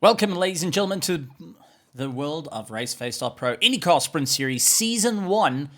Welcome, ladies and gentlemen, to the world of RaceFace.Pro IndyCar Sprint Series Season 1.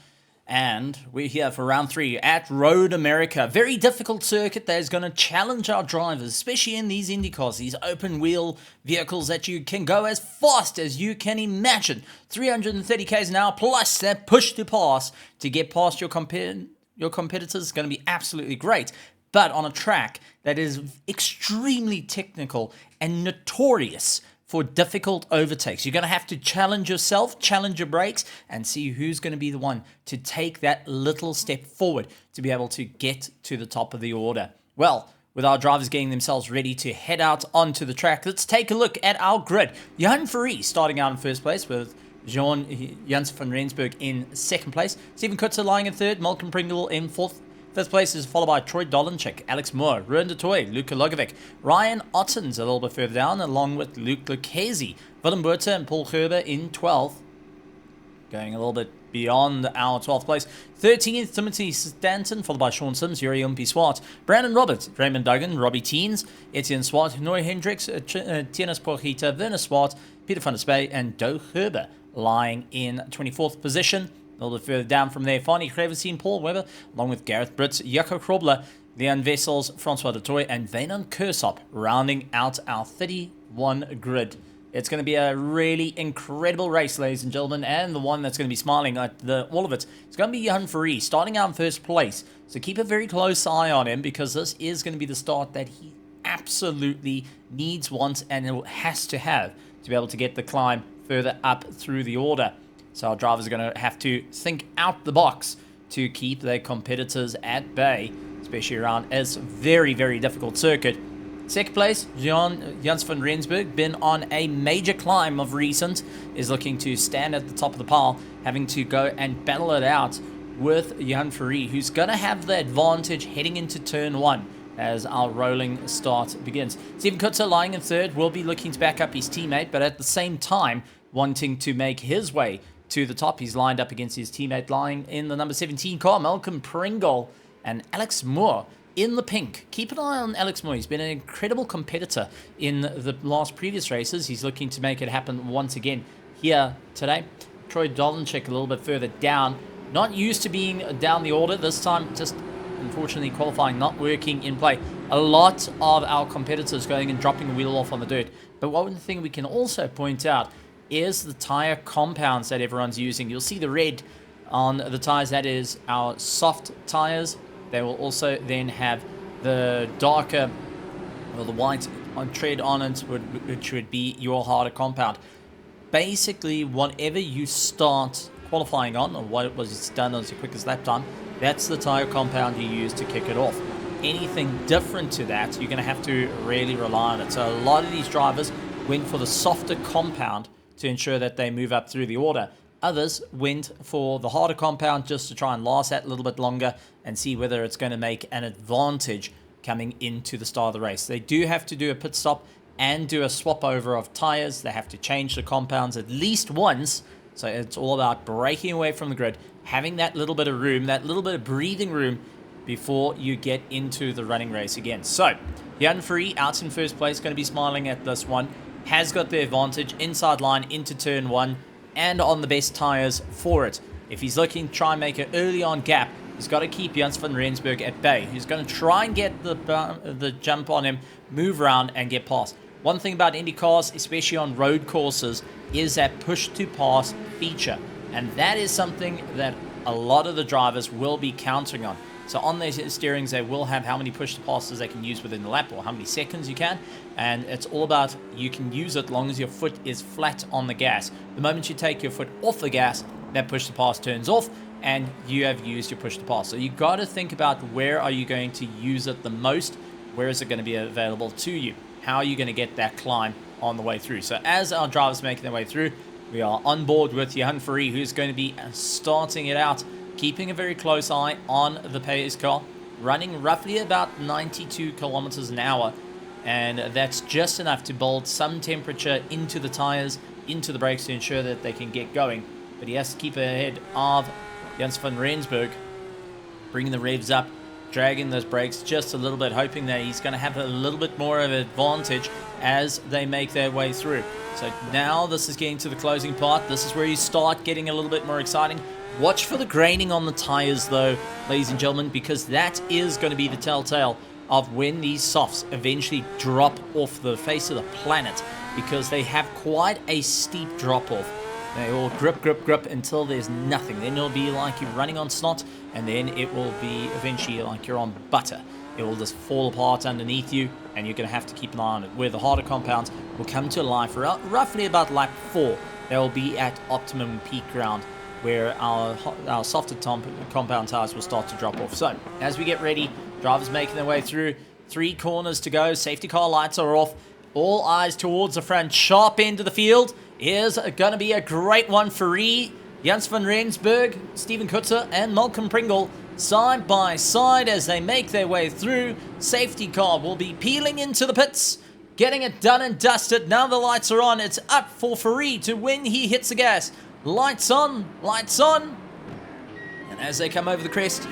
And we're here for round 3 at Road America. Very difficult circuit that is going to challenge our drivers, especially in these IndyCars, these open wheel vehicles that you can go as fast as you can imagine. 330 k's an hour plus that push to pass to get past your competitors is going to be absolutely great. But on a track that is extremely technical and notorious for difficult overtakes. You're going to have to challenge yourself, challenge your brakes, and see who's going to be the one to take that little step forward to be able to get to the top of the order. Well, with our drivers getting themselves ready to head out onto the track, let's take a look at our grid. Johan Veree starting out in first place with Jens van Rensburg in second place. Steven Kutzer lying in third, Malcolm Pringle in fourth. Fifth place is followed by Troy Dolenchik, Alex Moore, Ruben de Toy, Luka Logovic, Ryan Ottens a little bit further down, along with Luke Lucchesi, Willem Buerta and Paul Gerber in 12th. Going a little bit beyond our 12th place. 13th, Timothy Stanton, followed by Sean Sims, Yuri Umpi Swart, Brandon Roberts, Raymond Duggan, Robbie Teens, Etienne Swart, Noy Hendricks, Tienes Porjita, Werner Swart, Peter van der Spey, and Doe Gerber lying in 24th position. A little bit further down from there, Fani Krevesine, Paul Webber, along with Gareth Britz, Jaco Krobler, Leon Vessels, Francois Dutoy, and Veynon Kersop, rounding out our 31 grid. It's going to be a really incredible race, ladies and gentlemen, and the one that's going to be smiling at all of it is going to be Johan Veree, starting out in first place. So keep a very close eye on him, because this is going to be the start that he absolutely needs, wants, and has to have to be able to get the climb further up through the order. So our drivers are going to have to think out the box to keep their competitors at bay, especially around this very, very difficult circuit. Second place, Jens van Rensburg, been on a major climb of recent, is looking to stand at the top of the pile, having to go and battle it out with Johan Veree, who's going to have the advantage heading into turn 1 as our rolling start begins. Steven Kutzer lying in third will be looking to back up his teammate, but at the same time wanting to make his way to the top. He's lined up against his teammate lying in the number 17 car, Malcolm Pringle, and Alex Moore in the pink. Keep an eye on Alex Moore. He's been an incredible competitor in the last previous races. He's looking to make it happen once again here today. Troy Dolenchik a little bit further down. Not used to being down the order. This time just unfortunately qualifying not working in play. A lot of our competitors going and dropping the wheel off on the dirt. But one thing we can also point out is the tire compounds that everyone's using. You'll see the red on the tires. That is our soft tires. They will also then have the darker, or the white on tread on it, which would be your harder compound. Basically, whatever you start qualifying on, or what was done as your quickest lap time, that's the tire compound you use to kick it off. Anything different to that, you're going to have to really rely on it. So a lot of these drivers went for the softer compound to ensure that they move up through the order. Others went for the harder compound just to try and last that a little bit longer and see whether it's going to make an advantage coming into the start of the race. They do have to do a pit stop and do a swap over of tires. They have to change the compounds at least once. So it's all about breaking away from the grid, having that little bit of room, that little bit of breathing room before you get into the running race again. So Johan Veree out in first place, going to be smiling at this one. Has got the advantage inside line into turn 1 and on the best tires for it. If he's looking to try and make an early on gap, he's got to keep Jens van Rensburg at bay. He's going to try and get the jump on him, move around and get past. One thing about Indy cars, especially on road courses, is that push to pass feature. And that is something that a lot of the drivers will be countering on. So on their steerings, they will have how many push to passes they can use within the lap, or how many seconds you can. And it's all about you can use it as long as your foot is flat on the gas. The moment you take your foot off the gas, that push to pass turns off and you have used your push to pass. So you got to think about where are you going to use it the most? Where is it going to be available to you? How are you going to get that climb on the way through? So as our drivers making their way through, we are on board with Johan Veree, who's going to be starting it out, keeping a very close eye on the pace car, running roughly about 92 kilometers an hour, and that's just enough to build some temperature into the tires, into the brakes to ensure that they can get going. But he has to keep ahead of Jens van Rensburg, bringing the revs up dragging those brakes just a little bit, hoping that he's going to have a little bit more of an advantage as they make their way through. So now this is getting to the closing part. This is where you start getting a little bit more exciting. Watch for the graining on the tires though, ladies and gentlemen, because that is going to be the telltale of when these softs eventually drop off the face of the planet, because they have quite a steep drop off. They all grip until there's nothing. Then it'll be like you're running on snot, and then it will be eventually like you're on butter. It will just fall apart underneath you, and you're going to have to keep an eye on it. Where the harder compounds will come to life roughly about lap 4. They will be at optimum peak ground, where our softer compound tires will start to drop off. So as we get ready, drivers making their way through. 3 corners to go. Safety car lights are off. All eyes towards the front. Sharp end of the field is going to be a great one for Jens van Rensburg, Steven Kutzer, and Malcolm Pringle side by side as they make their way through. Safety car will be peeling into the pits, getting it done and dusted. Now the lights are on. It's up for Farid to when he hits the gas. Lights on, lights on. And as they come over the crest,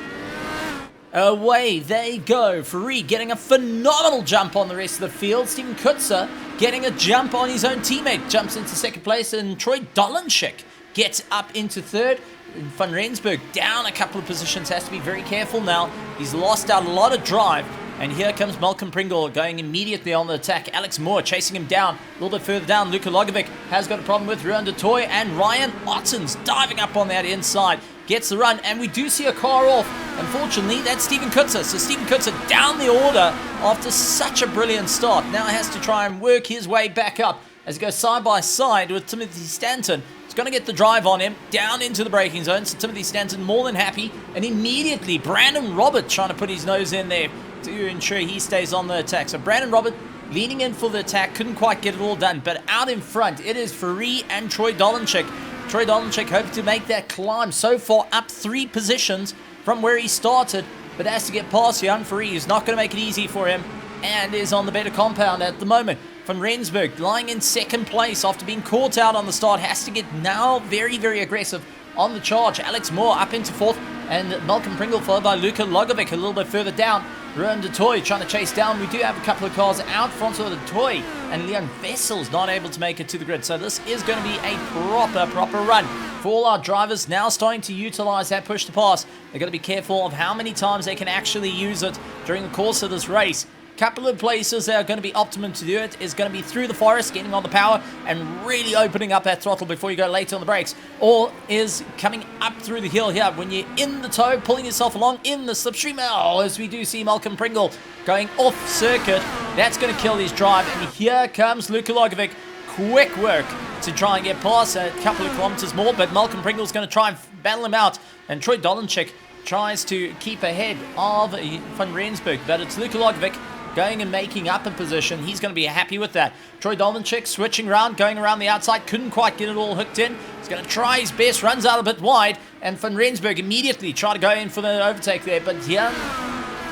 away they go. Farid getting a phenomenal jump on the rest of the field. Steven Kutzer getting a jump on his own teammate. Jumps into second place, and Troy Dolenchik gets up into third. Van Rensburg down a couple of positions. Has to be very careful now. He's lost out a lot of drive. And here comes Malcolm Pringle going immediately on the attack. Alex Moore chasing him down. A little bit further down, Luka Logovic has got a problem with Ruan de Toy. And Ryan Ottens diving up on that inside. Gets the run, and we do see a car off. Unfortunately, that's Steven Kutzer. So Steven Kutzer down the order after such a brilliant start. Now has to try and work his way back up as he goes side by side with Timothy Stanton. He's going to get the drive on him down into the braking zone. So Timothy Stanton more than happy. And immediately, Brandon Robert trying to put his nose in there to ensure he stays on the attack. So Brandon Robert leaning in for the attack. Couldn't quite get it all done. But out in front, it is Farid and Troy Dolenchik. Troy Dolenchik hoping to make that climb. So far, up 3 positions from where he started. But has to get past Jan Farid, who's not going to make it easy for him. And is on the better compound at the moment. Van Rensburg lying in second place after being caught out on the start. Has to get now very, very aggressive on the charge. Alex Moore up into 4th. And Malcolm Pringle followed by Luka Logovic a little bit further down. Ruan de Toy trying to chase down. We do have a couple of cars out front of the Toy, and Leon Vessel's not able to make it to the grid. So this is going to be a proper run for all our drivers. Now starting to utilize that push to pass. They're going to be careful of how many times they can actually use it during the course of this race. Couple of places that are going to be optimum to do it is going to be through the forest, getting on the power and really opening up that throttle before you go late on the brakes, or is coming up through the hill here when you're in the toe, pulling yourself along in the slipstream. Oh, as we do see Malcolm Pringle going off circuit. That's going to kill his drive, and here comes Luka Logovic. Quick work to try and get past a couple of kilometers more, but Malcolm Pringle's going to try and battle him out, and Troy Dolenchik tries to keep ahead of Van Rensburg, but it's Luka Logovic going and making up a position. He's going to be happy with that. Troy Dolenchik switching around, going around the outside. Couldn't quite get it all hooked in. He's going to try his best. Runs out a bit wide. And Van Rensburg immediately try to go in for the overtake there. But yeah,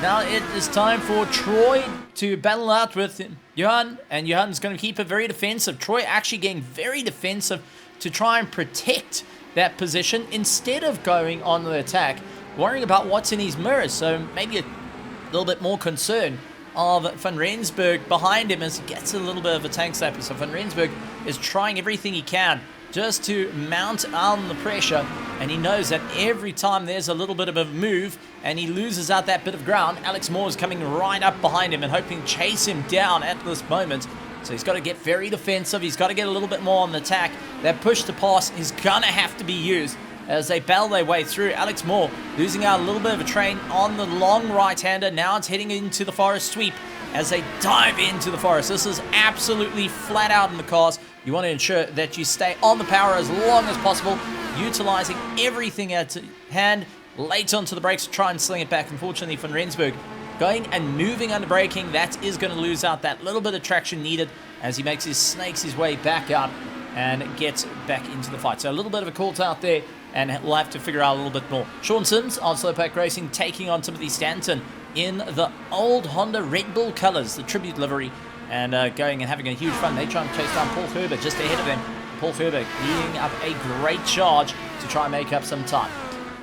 now it is time for Troy to battle out with Johan. And Johan's going to keep it very defensive. Troy actually getting very defensive to try and protect that position instead of going on the attack, worrying about what's in his mirrors. So maybe a little bit more concern of Van Rensburg behind him as he gets a little bit of a tank slapper. So Van Rensburg is trying everything he can just to mount on the pressure, and he knows that every time there's a little bit of a move and he loses out that bit of ground, Alex Moore is coming right up behind him and hoping to chase him down at this moment. So he's got to get very defensive. He's got to get a little bit more on the attack. That push to pass is going to have to be used as they battle their way through. Alex Moore losing out a little bit of a train on the long right-hander. Now it's heading into the forest sweep as they dive into the forest. This is absolutely flat out in the cars. You want to ensure that you stay on the power as long as possible, utilizing everything at hand. Late onto the brakes to try and sling it back. Unfortunately, Van Rensburg going and moving under braking. That is going to lose out that little bit of traction needed as he snakes his way back up and gets back into the fight. So a little bit of a call out there, and we'll have to figure out a little bit more. Sean Sims on Slowpack Racing taking on Timothy Stanton in the old Honda Red Bull colors, the tribute livery, and going and having a huge fun. They try and chase down Paul Herbert just ahead of them. Paul Herbert leading up a great charge to try and make up some time.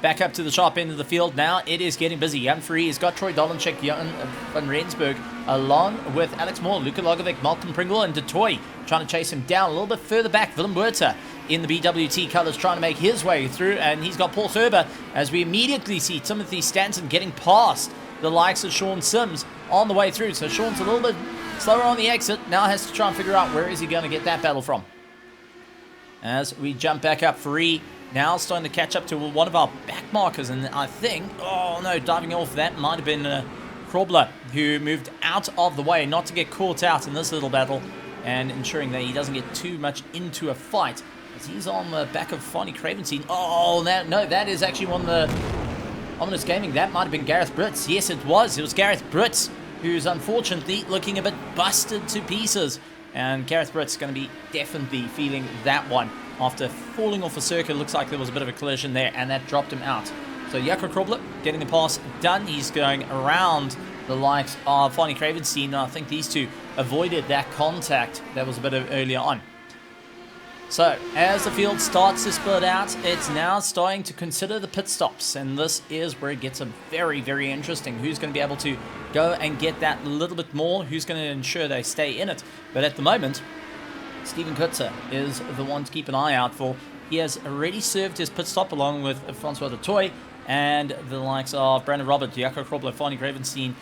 Back up to the sharp end of the field. Now it is getting busy. Jan Free has got Troy Dolenchek, Jan van Rensburg, along with Alex Moore, Luka Logovic, Malcolm Pringle, and DeToy trying to chase him down a little bit further back. Willem Buerta in the BWT colours trying to make his way through, and he's got Paul Gerber as we immediately see Timothy Stanton getting past the likes of Sean Sims on the way through. So Sean's a little bit slower on the exit. Now has to try and figure out where is he going to get that battle from. As we jump back up, Free now starting to catch up to one of our back markers, and I think, oh no, diving off, that might have been Krobler, who moved out of the way not to get caught out in this little battle, and ensuring that he doesn't get too much into a fight, as he's on the back of Fonnie Cravenstein. Oh, no, that is actually one of the Ominous Gaming. That might have been Gareth Britz. Yes, it was Gareth Britz, who's unfortunately looking a bit busted to pieces, and Gareth Britz going to be definitely feeling that one. After falling off a circuit, looks like there was a bit of a collision there, and that dropped him out. So Jakob Krobler getting the pass done. He's going around the likes of Fonnie Cravenstein, and I think these two avoided that contact that was a bit earlier on. So as the field starts to split out, it's now starting to consider the pit stops, and this is where it gets a very, very interesting. Who's going to be able to go and get that little bit more? Who's going to ensure they stay in it? But at the moment, Steven Kutzer is the one to keep an eye out for. He has already served his pit stop along with Francois DeToy and the likes of Brandon Robert, Jakob Krobler, Fonnie Cravenstein,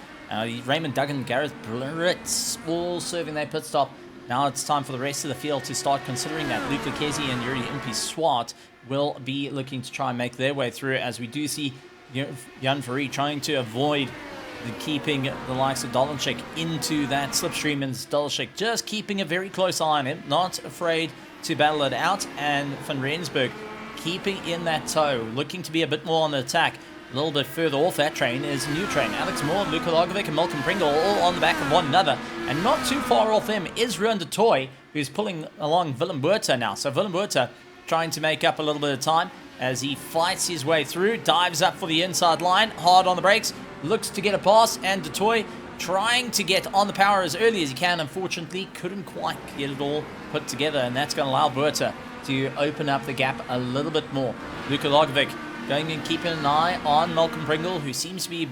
Raymond Duggan, Gareth Britz, all serving their pit stop. Now it's time for the rest of the field to start considering that. Luke Lucchesi and Yuri Impi-Swart will be looking to try and make their way through, as we do see Jan Verrie trying to avoid keeping the likes of Dolenchek into that slipstream, and Dolenchek just keeping a very close eye on him, not afraid to battle it out, and Van Rensburg keeping in that toe, looking to be a bit more on the attack. A little bit further off that train is a new train. Alex Moore, Luka Logovic, and Malcolm Pringle all on the back of one another. And not too far off them is Ruan de Toy, who's pulling along Willem Buerta now. So Willem Buerta trying to make up a little bit of time as he fights his way through, dives up for the inside line, hard on the brakes, looks to get a pass, and de Toy trying to get on the power as early as he can. Unfortunately, couldn't quite get it all put together, and that's going to allow Buerta to open up the gap a little bit more. Luka Logovic going and keeping an eye on Malcolm Pringle, who seems to be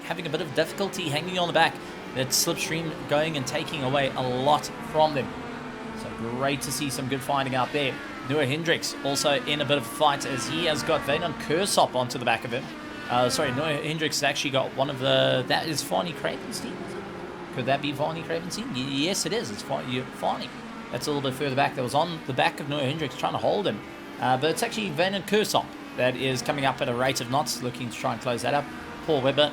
having a bit of difficulty hanging on the back. That slipstream going and taking away a lot from them. So great to see some good fighting out there. Noah Hendricks also in a bit of a fight, as he has got Veynon Kersop onto the back of him. Noah Hendricks has actually got one of the... That is Fonnie Cravenstein, is it? Could that be Fonnie Cravenstein? Yes, it is. It's Fonnie. That's a little bit further back. That was on the back of Noah Hendricks trying to hold him. But it's actually Veynon Kersop that is coming up at a rate of knots, looking to try and close that up. Paul Webber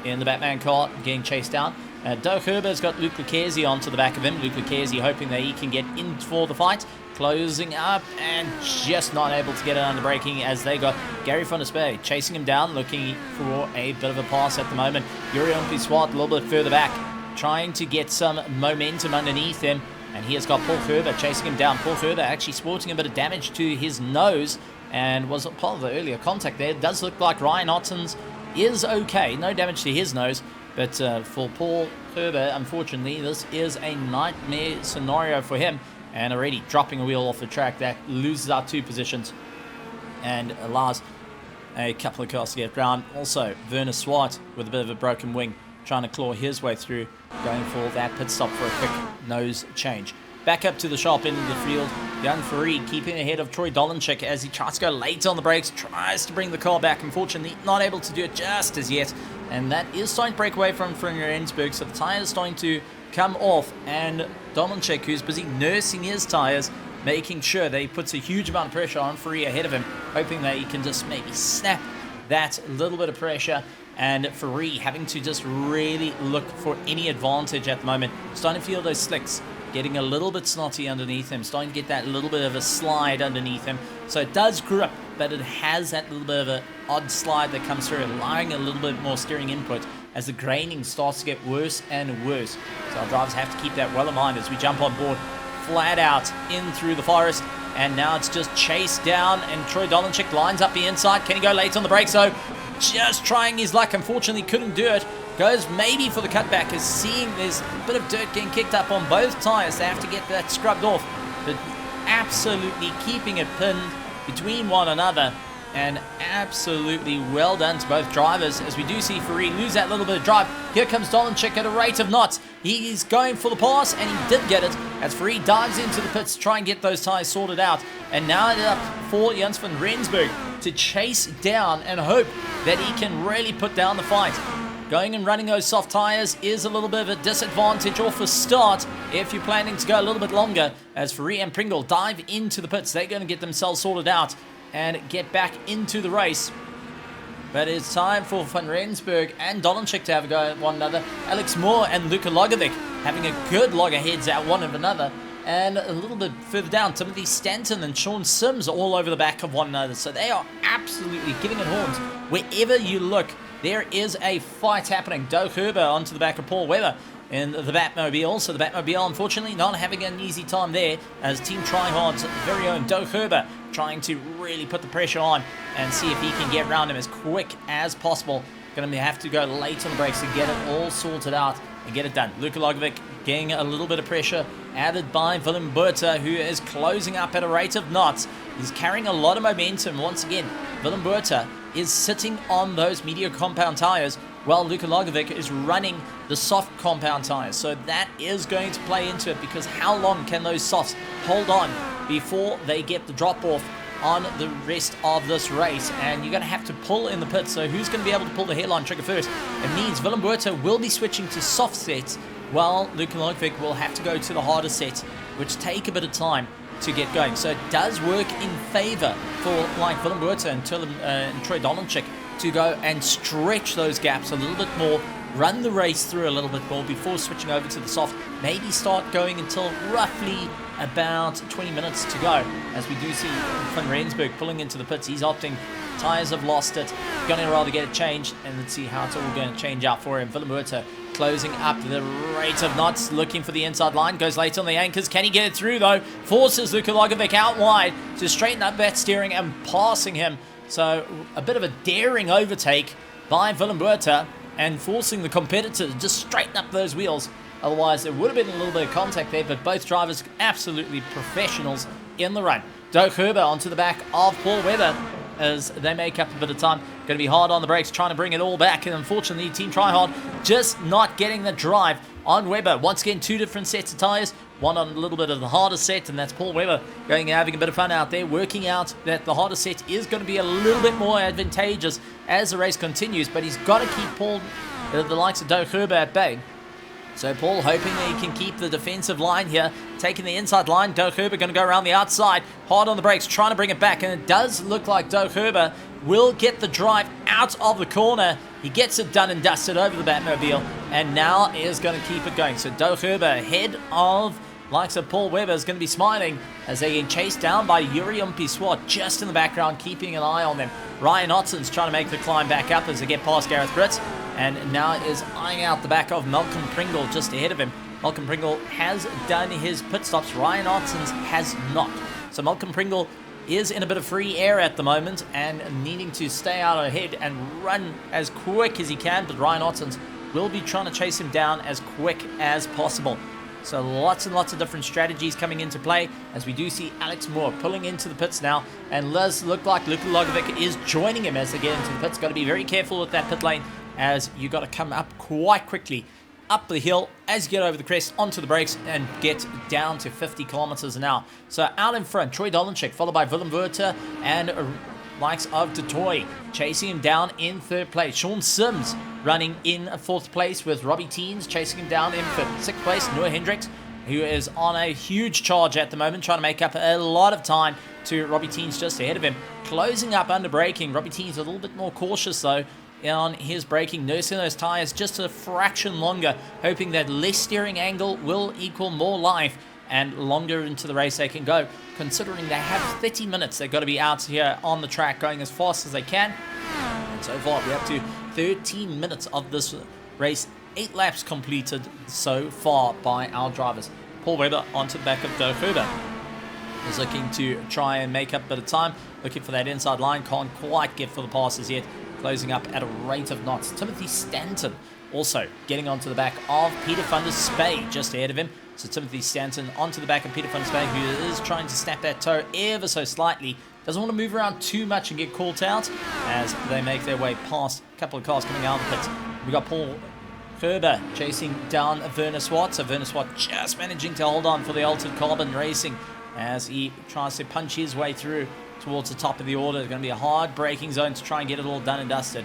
in the Batman car getting chased down. Doug Herber's got Luke Lucchesi onto the back of him. Luke Lucchesi hoping that he can get in for the fight. Closing up and just not able to get it under braking, as they got Gary van der Spey chasing him down, looking for a bit of a pass at the moment. Yuri Impi-Swart a little bit further back, trying to get some momentum underneath him. And he has got Paul Gerber chasing him down. Paul Gerber actually sporting a bit of damage to his nose, and was part of the earlier contact there. It does look like Ryan Ottens is okay. No damage to his nose. But for Paul Gerber, unfortunately, this is a nightmare scenario for him. And already dropping a wheel off the track, that loses out 2 positions and allows a couple of cars to get round. Also, Werner Swart with a bit of a broken wing, trying to claw his way through, going for that pit stop for a quick nose change. Back up to the sharp end of the field, Jan Verrie keeping ahead of Troy Dolenchek as he tries to go late on the brakes, tries to bring the car back. Unfortunately, not able to do it just as yet. And that is starting to break away from Rensburg, so the tyre is starting to come off. And Dolenchek, who's busy nursing his tyres, making sure that he puts a huge amount of pressure on Verrie ahead of him, hoping that he can just maybe snap that little bit of pressure. And Verrie having to just really look for any advantage at the moment. Starting to feel those slicks getting a little bit snotty underneath him, starting to get that little bit of a slide underneath him. So it does grip, but it has that little bit of an odd slide that comes through, allowing a little bit more steering input as the graining starts to get worse and worse. So our drivers have to keep that well in mind as we jump on board flat out in through the forest. And now it's just chased down, and Troy Dolenchek lines up the inside. Can he go late on the brake? So just trying his luck, unfortunately couldn't do it. Goes maybe for the cutback, as seeing there's a bit of dirt getting kicked up on both tyres. They have to get that scrubbed off, but absolutely keeping it pinned between one another. And absolutely well done to both drivers, as we do see Ferrari lose that little bit of drive. Here comes Dolanchik at a rate of knots. He's going for the pass, and he did get it, as Ferrari dives into the pits to try and get those tyres sorted out. And now it's up for Jens van Rensburg to chase down and hope that he can really put down the fight. Going and running those soft tyres is a little bit of a disadvantage off the start if you're planning to go a little bit longer, as Ferrari and Pringle dive into the pits. They're going to get themselves sorted out and get back into the race. But it's time for Van Rensburg and Dolanchik to have a go at one another. Alex Moore and Luka Logovic having a good loggerheads at one of another. And a little bit further down, Timothy Stanton and Sean Sims all over the back of one another. So they are absolutely giving it horns. Wherever you look, there is a fight happening. Doug Herber onto the back of Paul Webber in the Batmobile. So the Batmobile, unfortunately, not having an easy time there, as Team Tryhard's very own Doug Herber trying to really put the pressure on and see if he can get around him as quick as possible. Going to have to go late on the brakes to get it all sorted out and get it done. Luka Logovic getting a little bit of pressure added by Willem Buerta, who is closing up at a rate of knots. He's carrying a lot of momentum. Once again, Willem Buerta is sitting on those medium compound tires, while Luka Logovic is running the soft compound tires. So that is going to play into it, because how long can those softs hold on before they get the drop off on the rest of this race? And you're going to have to pull in the pits. So who's going to be able to pull the hairline trigger first? It means Willem Buerta will be switching to soft sets, while Luka Logovic will have to go to the harder sets, which take a bit of time to get going. So it does work in favor for like Willem Buerta and Troy Dolanchik to go and stretch those gaps a little bit more, run the race through a little bit more before switching over to the soft. Maybe start going until roughly about 20 minutes to go, as we do see Van Rensburg pulling into the pits. He's opting, tires have lost it, gonna rather get it changed, and let's see how it's all going to change out for him. Willem Buerta closing up the rate of knots, looking for the inside line, goes late on the anchors. Can he get it through though? Forces Luka Logovic out wide to straighten up that steering and passing him. So a bit of a daring overtake by Willem Buerta, and forcing the competitor to just straighten up those wheels. Otherwise, there would have been a little bit of contact there, but both drivers absolutely professionals in the run. Doug Herber onto the back of Paul Webber as they make up a bit of time. Going to be hard on the brakes, trying to bring it all back, and unfortunately, Team Tryhard just not getting the drive on Webber. Once again, two different sets of tyres, one on a little bit of the harder set, and that's Paul Webber going and having a bit of fun out there, working out that the harder set is going to be a little bit more advantageous as the race continues, but he's got to keep Paul, the likes of Doug Herber, at bay. So Paul hoping that he can keep the defensive line here, taking the inside line. Doug Herber going to go around the outside, hard on the brakes, trying to bring it back, and it does look like Doug Herber will get the drive out of the corner. He gets it done and dusted over the Batmobile, and now is going to keep it going. So Doug Herber ahead of likes of Paul Webber is going to be smiling as they get chased down by Yuri Umpi-Swat just in the background, keeping an eye on them. Ryan Ottson's trying to make the climb back up as they get past Gareth Britz, and now is eyeing out the back of Malcolm Pringle just ahead of him. Malcolm Pringle has done his pit stops. Ryan Ottson's has not. So Malcolm Pringle is in a bit of free air at the moment and needing to stay out ahead and run as quick as he can, but Ryan Ottson's will be trying to chase him down as quick as possible. So lots and lots of different strategies coming into play, as we do see Alex Moore pulling into the pits now, and does look like Luka Logovic is joining him as they get into the pits. Got to be very careful with that pit lane, as you got to come up quite quickly up the hill as you get over the crest onto the brakes and get down to 50 kilometers an hour. So out in front, Troy Dolanchik, followed by Willem Buerta and likes of Detoy, chasing him down in third place. Sean Sims running in fourth place, with Robbie Teens chasing him down in fifth. Sixth place, Noah Hendricks, who is on a huge charge at the moment, trying to make up a lot of time to Robbie Teens just ahead of him. Closing up under braking. Robbie Teens a little bit more cautious though on his braking, nursing those tires just a fraction longer, hoping that less steering angle will equal more life and longer into the race they can go, considering they have 30 minutes. They've got to be out here on the track going as fast as they can. And so far we're up to 13 minutes of this race, 8 laps completed so far by our drivers. Paul Webber onto the back of Doug Herber is looking to try and make up a bit of time, looking for that inside line, can't quite get for the passes yet, closing up at a rate of knots. Timothy Stanton Also, getting onto the back of Peter van der Spey, just ahead of him. So Timothy Stanton onto the back of Peter van der Spey, who is trying to snap that toe ever so slightly. Doesn't want to move around too much and get caught out as they make their way past a couple of cars coming out of the pits. We got Paul Gerber chasing down Werner Swart. So Werner Swart just managing to hold on for the Altered Carbon Racing as he tries to punch his way through towards the top of the order. It's going to be a hard braking zone to try and get it all done and dusted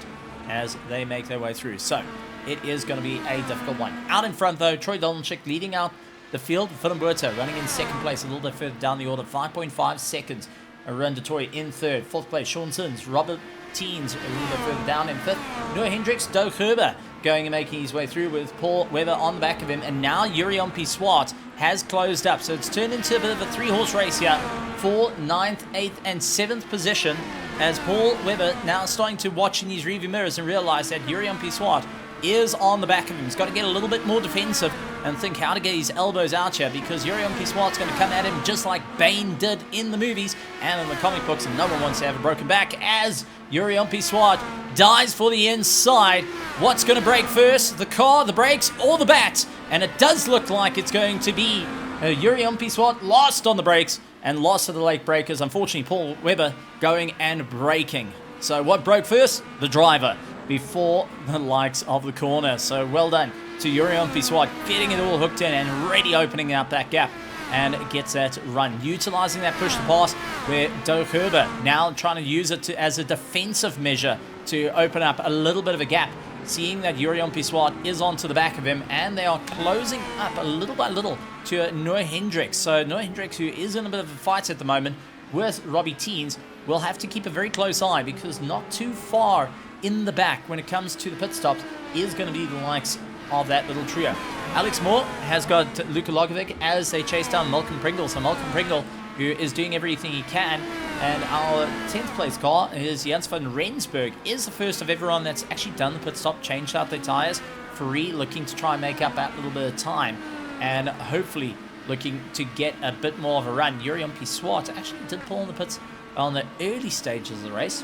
as they make their way through. So it is going to be a difficult one. Out in front though, Troy Dolnchik leading out the field. Willem Botha running in second place, a little bit further down the order, 5.5 seconds. Arun Detoy in third. Fourth place, Sean Sims. Robert Teens a little bit further down in fifth. Noah Hendricks, Doug Herber going and making his way through with Paul Webber on the back of him. And now Jurien Swart has closed up. So it's turned into a bit of a three-horse race here for 9th, 8th, and 7th position as Paul Webber now starting to watch in his rearview mirrors and realize that Jurien Swart is on the back of him. He's got to get a little bit more defensive and think how to get his elbows out here because Jurien Swart's going to come at him just like Bane did in the movies and in the comic books, and no one wants to have a broken back as Jurien Swart dives for the inside. What's going to break first? The car, the brakes, or the bat? And it does look like it's going to be Jurien Swart lost on the brakes and lost to the late breakers. Unfortunately, Paul Webber going and braking. So what broke first? The driver before the likes of the corner. So well done to Jurien Swart getting it all hooked in and really opening up that gap and gets that run. Utilizing that push to pass where Doug Herber now trying to use it as a defensive measure to open up a little bit of a gap. Seeing that Jurien Swart is onto the back of him and they are closing up a little by little to Noah Hendricks. So Noah Hendricks, who is in a bit of a fight at the moment with Robbie Teens, will have to keep a very close eye because not too far in the back when it comes to the pit stops is going to be the likes of that little trio. Alex Moore has got Luka Logovic as they chase down Malcolm Pringle. So Malcolm Pringle, who is doing everything he can, and our 10th place car is Jens van Rensburg, is the first of everyone that's actually done the pit stop, changed out their tires, free, looking to try and make up that little bit of time and hopefully looking to get a bit more of a run. Jurien Swart actually did pull in the pits on the early stages of the race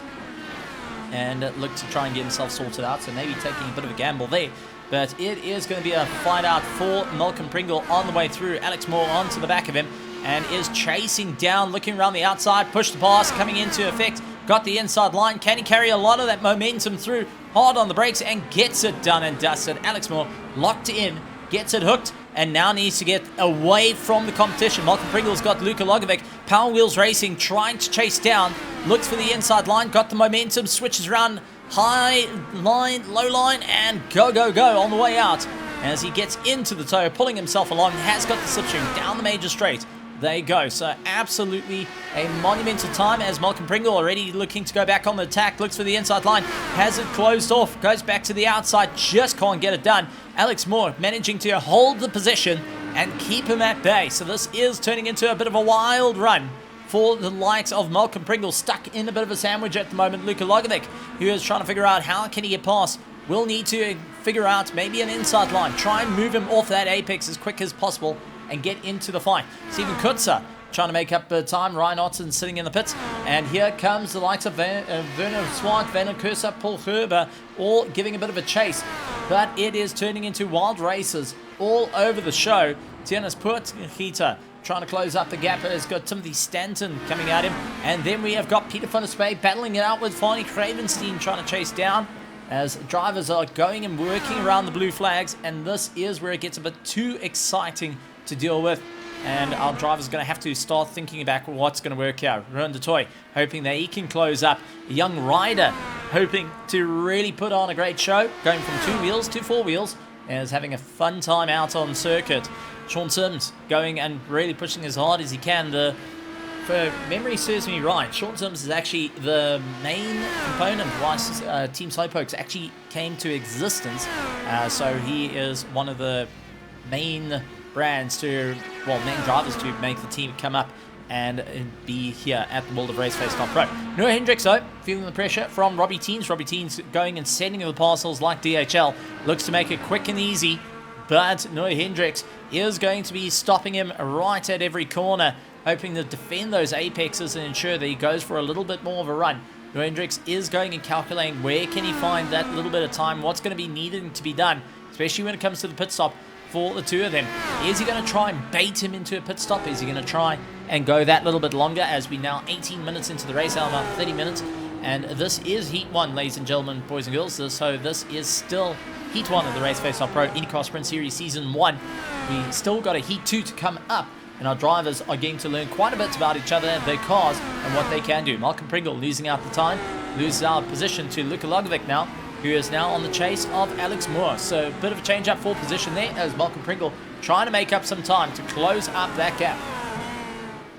and looked to try and get himself sorted out, so maybe taking a bit of a gamble there. But it is going to be a fight out for Malcolm Pringle on the way through. Alex Moore onto the back of him and is chasing down, looking around the outside, push the pass, coming into effect. Got the inside line. Can he carry a lot of that momentum through? Hard on the brakes and gets it done and dusted. Alex Moore locked in, gets it hooked, and now needs to get away from the competition. Malcolm Pringle's got Luka Logovic. Power Wheels Racing trying to chase down. Looks for the inside line. Got the momentum. Switches around. High line, low line, and go, go, go on the way out. As he gets into the toe, pulling himself along. Has got the slipstream down the major straight. They go. So absolutely a monumental time as Malcolm Pringle already looking to go back on the attack. Looks for the inside line. Has it closed off. Goes back to the outside. Just can't get it done. Alex Moore managing to hold the position and keep him at bay. So this is turning into a bit of a wild run for the likes of Malcolm Pringle, stuck in a bit of a sandwich at the moment. Luka Logovic, who is trying to figure out how can he get past. Will need to figure out maybe an inside line. Try and move him off that apex as quick as possible and get into the fight. Steven Kutzer trying to make up time. Ryan Otson sitting in the pits. And here comes the likes of Werner Swart, Werner Kurser, Paul Gerber, all giving a bit of a chase. But it is turning into wild races all over the show. Tianas Poortgieter trying to close up the gap. Has got Timothy Stanton coming at him. And then we have got Peter van der Spey battling it out with Fanny Cravenstein trying to chase down as drivers are going and working around the blue flags. And this is where it gets a bit too exciting to deal with. And our driver's going to have to start thinking about what's going to work out. Rowan DeToy hoping that he can close up. A young rider hoping to really put on a great show. Going from 2 wheels to 4 wheels. And is having a fun time out on circuit. Sean Sims going and really pushing as hard as he can. If memory serves me right, Sean Sims is actually the main component why Team Slowpokes actually came to existence. So he is one of the main brands main drivers to make the team come up and be here at the world of RaceFace.Pro. Noah Hendricks, though, feeling the pressure from Robbie Teens. Robbie Teens going and sending the parcels like DHL. Looks to make it quick and easy, but Noah Hendricks is going to be stopping him right at every corner, hoping to defend those apexes and ensure that he goes for a little bit more of a run. Hendricks is going and calculating where can he find that little bit of time, what's going to be needed to be done, especially when it comes to the pit stop for the two of them. Is he going to try and bait him into a pit stop? Is he going to try and go that little bit longer, as we now 18 minutes into the race, out about 30 minutes, and this is Heat 1, ladies and gentlemen, boys and girls. So this is still Heat 1 of the RaceFace.Pro IndyCar Sprint Series Season 1. We still got a Heat 2 to come up, and our drivers are getting to learn quite a bit about each other, their cars, and what they can do. Malcolm Pringle losing out the time, loses our position to Luka Lagovic now, who is now on the chase of Alex Moore. So a bit of a change up for position there, as Malcolm Pringle trying to make up some time to close up that gap.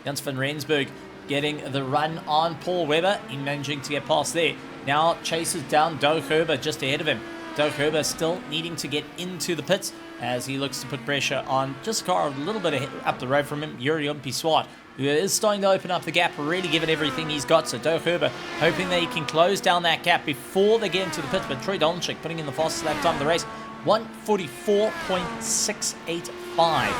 Jens van Rensburg getting the run on Paul Webber, in managing to get past there. Now chases down Doug Herber just ahead of him. Doug Herber still needing to get into the pits as he looks to put pressure on just a car a little bit up the road from him, Yuri Swart, who is starting to open up the gap, really giving everything he's got. So Doug Herber hoping that he can close down that gap before they get into the pits, but Troy Dolanchik putting in the fastest lap time of the race, 1:44.685.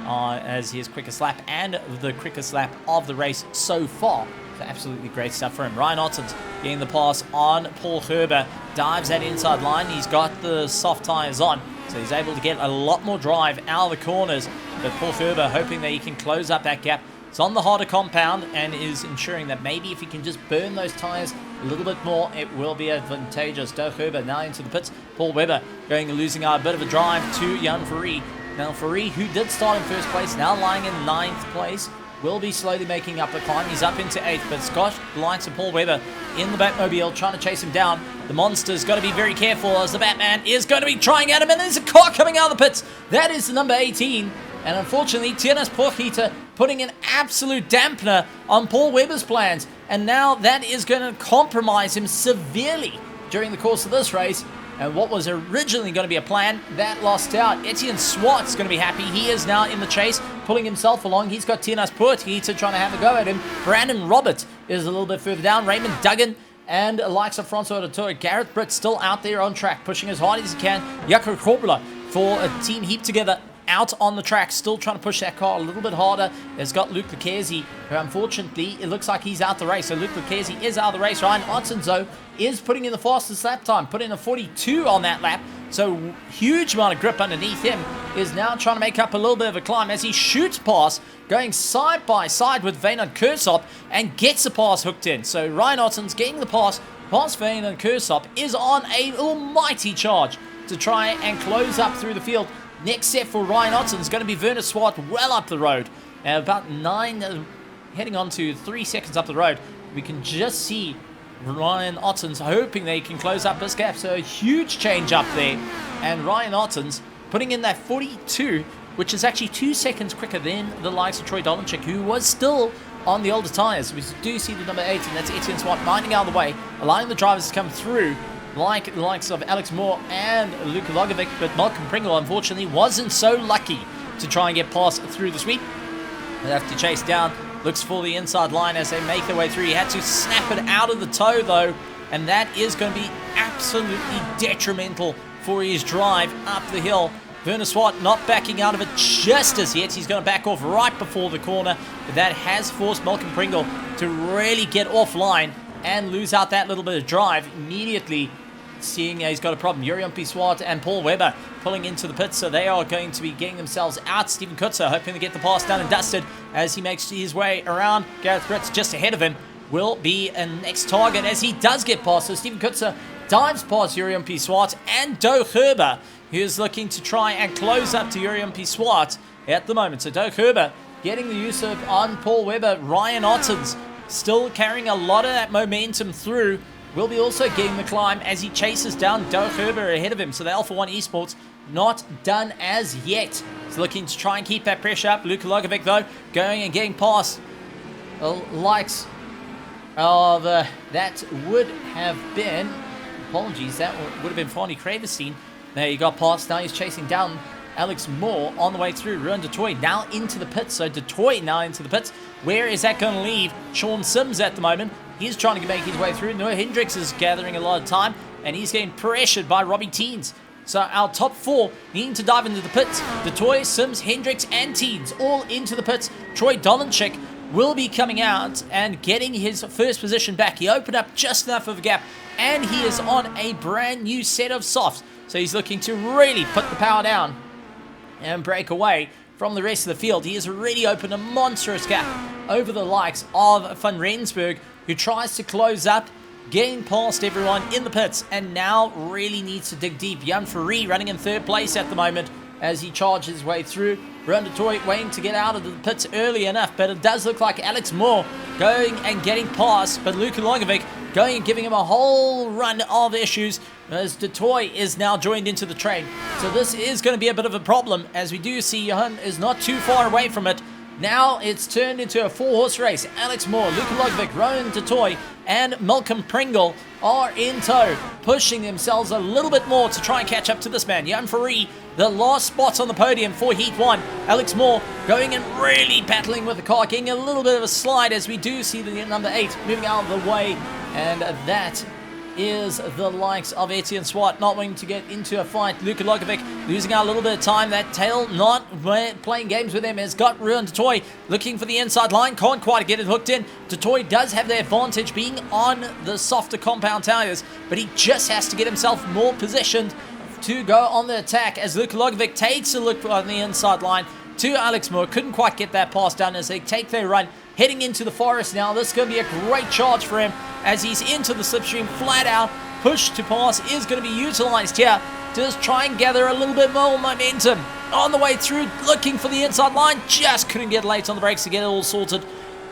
As his quickest lap and the quickest lap of the race so far. So absolutely great stuff for him. Ryan Otten's getting the pass on Paul Herber, dives that inside line. He's got the soft tyres on, so he's able to get a lot more drive out of the corners. But Paul Herber hoping that he can close up that gap. It's on the harder compound and is ensuring that maybe if he can just burn those tyres a little bit more, it will be advantageous. Doug Herber now into the pits. Paul Webber going and losing out a bit of a drive to Jan Ferree. Now Ferree, who did start in first place, now lying in 9th place, will be slowly making up the climb. He's up into 8th, but Scott, the likes of Paul Webber in the Batmobile, trying to chase him down. The Monster's got to be very careful, as the Batman is going to be trying at him, and there's a car coming out of the pits. That is the number 18, and unfortunately, Tienes Porchita putting an absolute dampener on Paul Webber's plans, and now that is going to compromise him severely during the course of this race. And what was originally going to be a plan, that lost out. Etienne Swart's going to be happy. He is now in the chase, pulling himself along. He's got Tienes Porchita trying to have a go at him. Brandon Roberts is a little bit further down. Raymond Duggan and likes of Francois Latour. Garrett Britt still out there on track, pushing as hard as he can. Jaco Korbler for a team heap together out on the track, still trying to push that car a little bit harder. It's got Luke Lucchesi, who unfortunately, it looks like he's out the race. So Luke Lucchesi is out of the race. Ryan Ottenzo is putting in the fastest lap time, put in a 42 on that lap. So huge amount of grip underneath him, is now trying to make up a little bit of a climb as he shoots past, going side by side with Veynon Kursop and gets the pass hooked in. So Ryan Otten's getting the pass past Veynon Kursop, is on a almighty charge to try and close up through the field. Next set for Ryan Otten is going to be Werner Swart well up the road. About 9, heading on to 3 seconds up the road. We can just see Ryan Otten's hoping they can close up this gap. So a huge change up there. And Ryan Otten's putting in that 42, which is actually 2 seconds quicker than the likes of Troy Dolanchik, who was still on the older tyres. We do see the number 8, and that's Etienne Swart minding out of the way, allowing the drivers to come through, like the likes of Alex Moore and Luka Lagovic, but Malcolm Pringle unfortunately wasn't so lucky to try and get past through the sweep. They have to chase down, looks for the inside line as they make their way through. He had to snap it out of the toe though, and that is going to be absolutely detrimental for his drive up the hill. Werner Swart not backing out of it just as yet. He's going to back off right before the corner, but that has forced Malcolm Pringle to really get offline and lose out that little bit of drive immediately, seeing he's got a problem. Yurian Swart and Paul Webber pulling into the pits, so they are going to be getting themselves out. Stephen Kutzer hoping to get the pass done and dusted as he makes his way around. Gareth Britt's just ahead of him, will be a next target as he does get past. So Stephen Kutzer dives past Yurian Swart and Doug Herber, who is looking to try and close up to Yurian Swart at the moment. So Doug Herber getting the use of on Paul Webber. Ryan Otten's still carrying a lot of that momentum through, will be also getting the climb as he chases down Doug Herber ahead of him. So the Alpha 1 Esports not done as yet. He's looking to try and keep that pressure up. Luka Lagovic though going and getting past the likes of that would have been, apologies, that would have been Fonny Cravestein. There he got past. Now he's chasing down Alex Moore on the way through. Ruan Dutoy now into the pits. So Dutoy now into the pits. Where is that going to leave Sean Sims at the moment? He's trying to make his way through. Noah Hendricks is gathering a lot of time, and he's getting pressured by Robbie Teens. So our top 4 needing to dive into the pits. Dutoy, Sims, Hendricks, and Teens all into the pits. Troy Dolanchik will be coming out and getting his first position back. He opened up just enough of a gap, and he is on a brand new set of softs. So he's looking to really put the power down and break away from the rest of the field. He has already opened a monstrous gap over the likes of Van Rensburg, who tries to close up, getting past everyone in the pits, and now really needs to dig deep. Jan Ferree running in third place at the moment as he charges his way through. Ruan de Toy waiting to get out of the pits early enough, but it does look like Alex Moore going and getting past, but Luka Logovic going and giving him a whole run of issues as de Toy is now joined into the train. So this is going to be a bit of a problem, as we do see Johan is not too far away from it. Now it's turned into a 4-horse race. Alex Moore, Luka Logovic, Rowan de Toy, and Malcolm Pringle are in tow, pushing themselves a little bit more to try and catch up to this man. Jan Ferree, the last spot on the podium for Heat 1. Alex Moore going and really battling with the car, getting a little bit of a slide as we do see the number 8 moving out of the way. And that is the likes of Etienne Swart not wanting to get into a fight. Luka Logovic losing out a little bit of time. That tail not playing games with him has got Ruan de Toy looking for the inside line. Can't quite get it hooked in. De Toy does have the advantage being on the softer compound tires, but he just has to get himself more positioned to go on the attack as Luka Logovic takes a look on the inside line to Alex Moore. Couldn't quite get that pass done as they take their run. Heading into the forest now. This is going to be a great charge for him as he's into the slipstream flat out. Push to pass is going to be utilized here to just try and gather a little bit more momentum. On the way through, looking for the inside line. Just couldn't get late on the brakes to get it all sorted.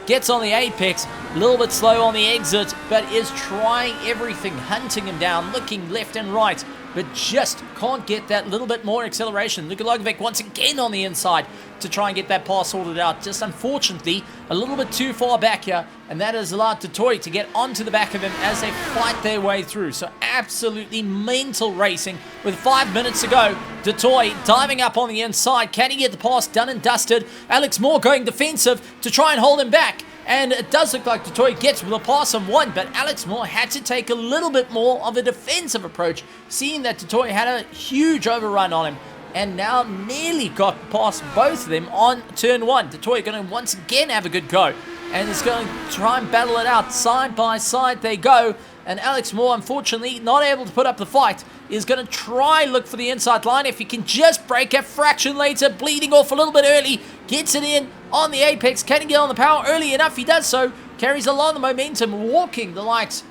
Gets on the apex, a little bit slow on the exit, but is trying everything, hunting him down, looking left and right, but just can't get that little bit more acceleration. Luka Logovic once again on the inside to try and get that pass sorted out. Just unfortunately a little bit too far back here, and that has allowed de Toy to get onto the back of him as they fight their way through. So absolutely mental racing with 5 minutes to go. De Toy diving up on the inside. Can he get the pass done and dusted? Alex Moore going defensive to try and hold him back. And it does look like de Toy gets the pass on one, but Alex Moore had to take a little bit more of a defensive approach, seeing that de Toy had a huge overrun on him, and now nearly got past both of them on turn 1. De Toy going to once again have a good go, and is going to try and battle it out. Side by side they go, and Alex Moore, unfortunately, not able to put up the fight, is going to try look for the inside line. If he can just break a fraction later, bleeding off a little bit early, gets it in on the apex. Can he get on the power early enough? He does so. Carries a lot of the momentum, walking the likes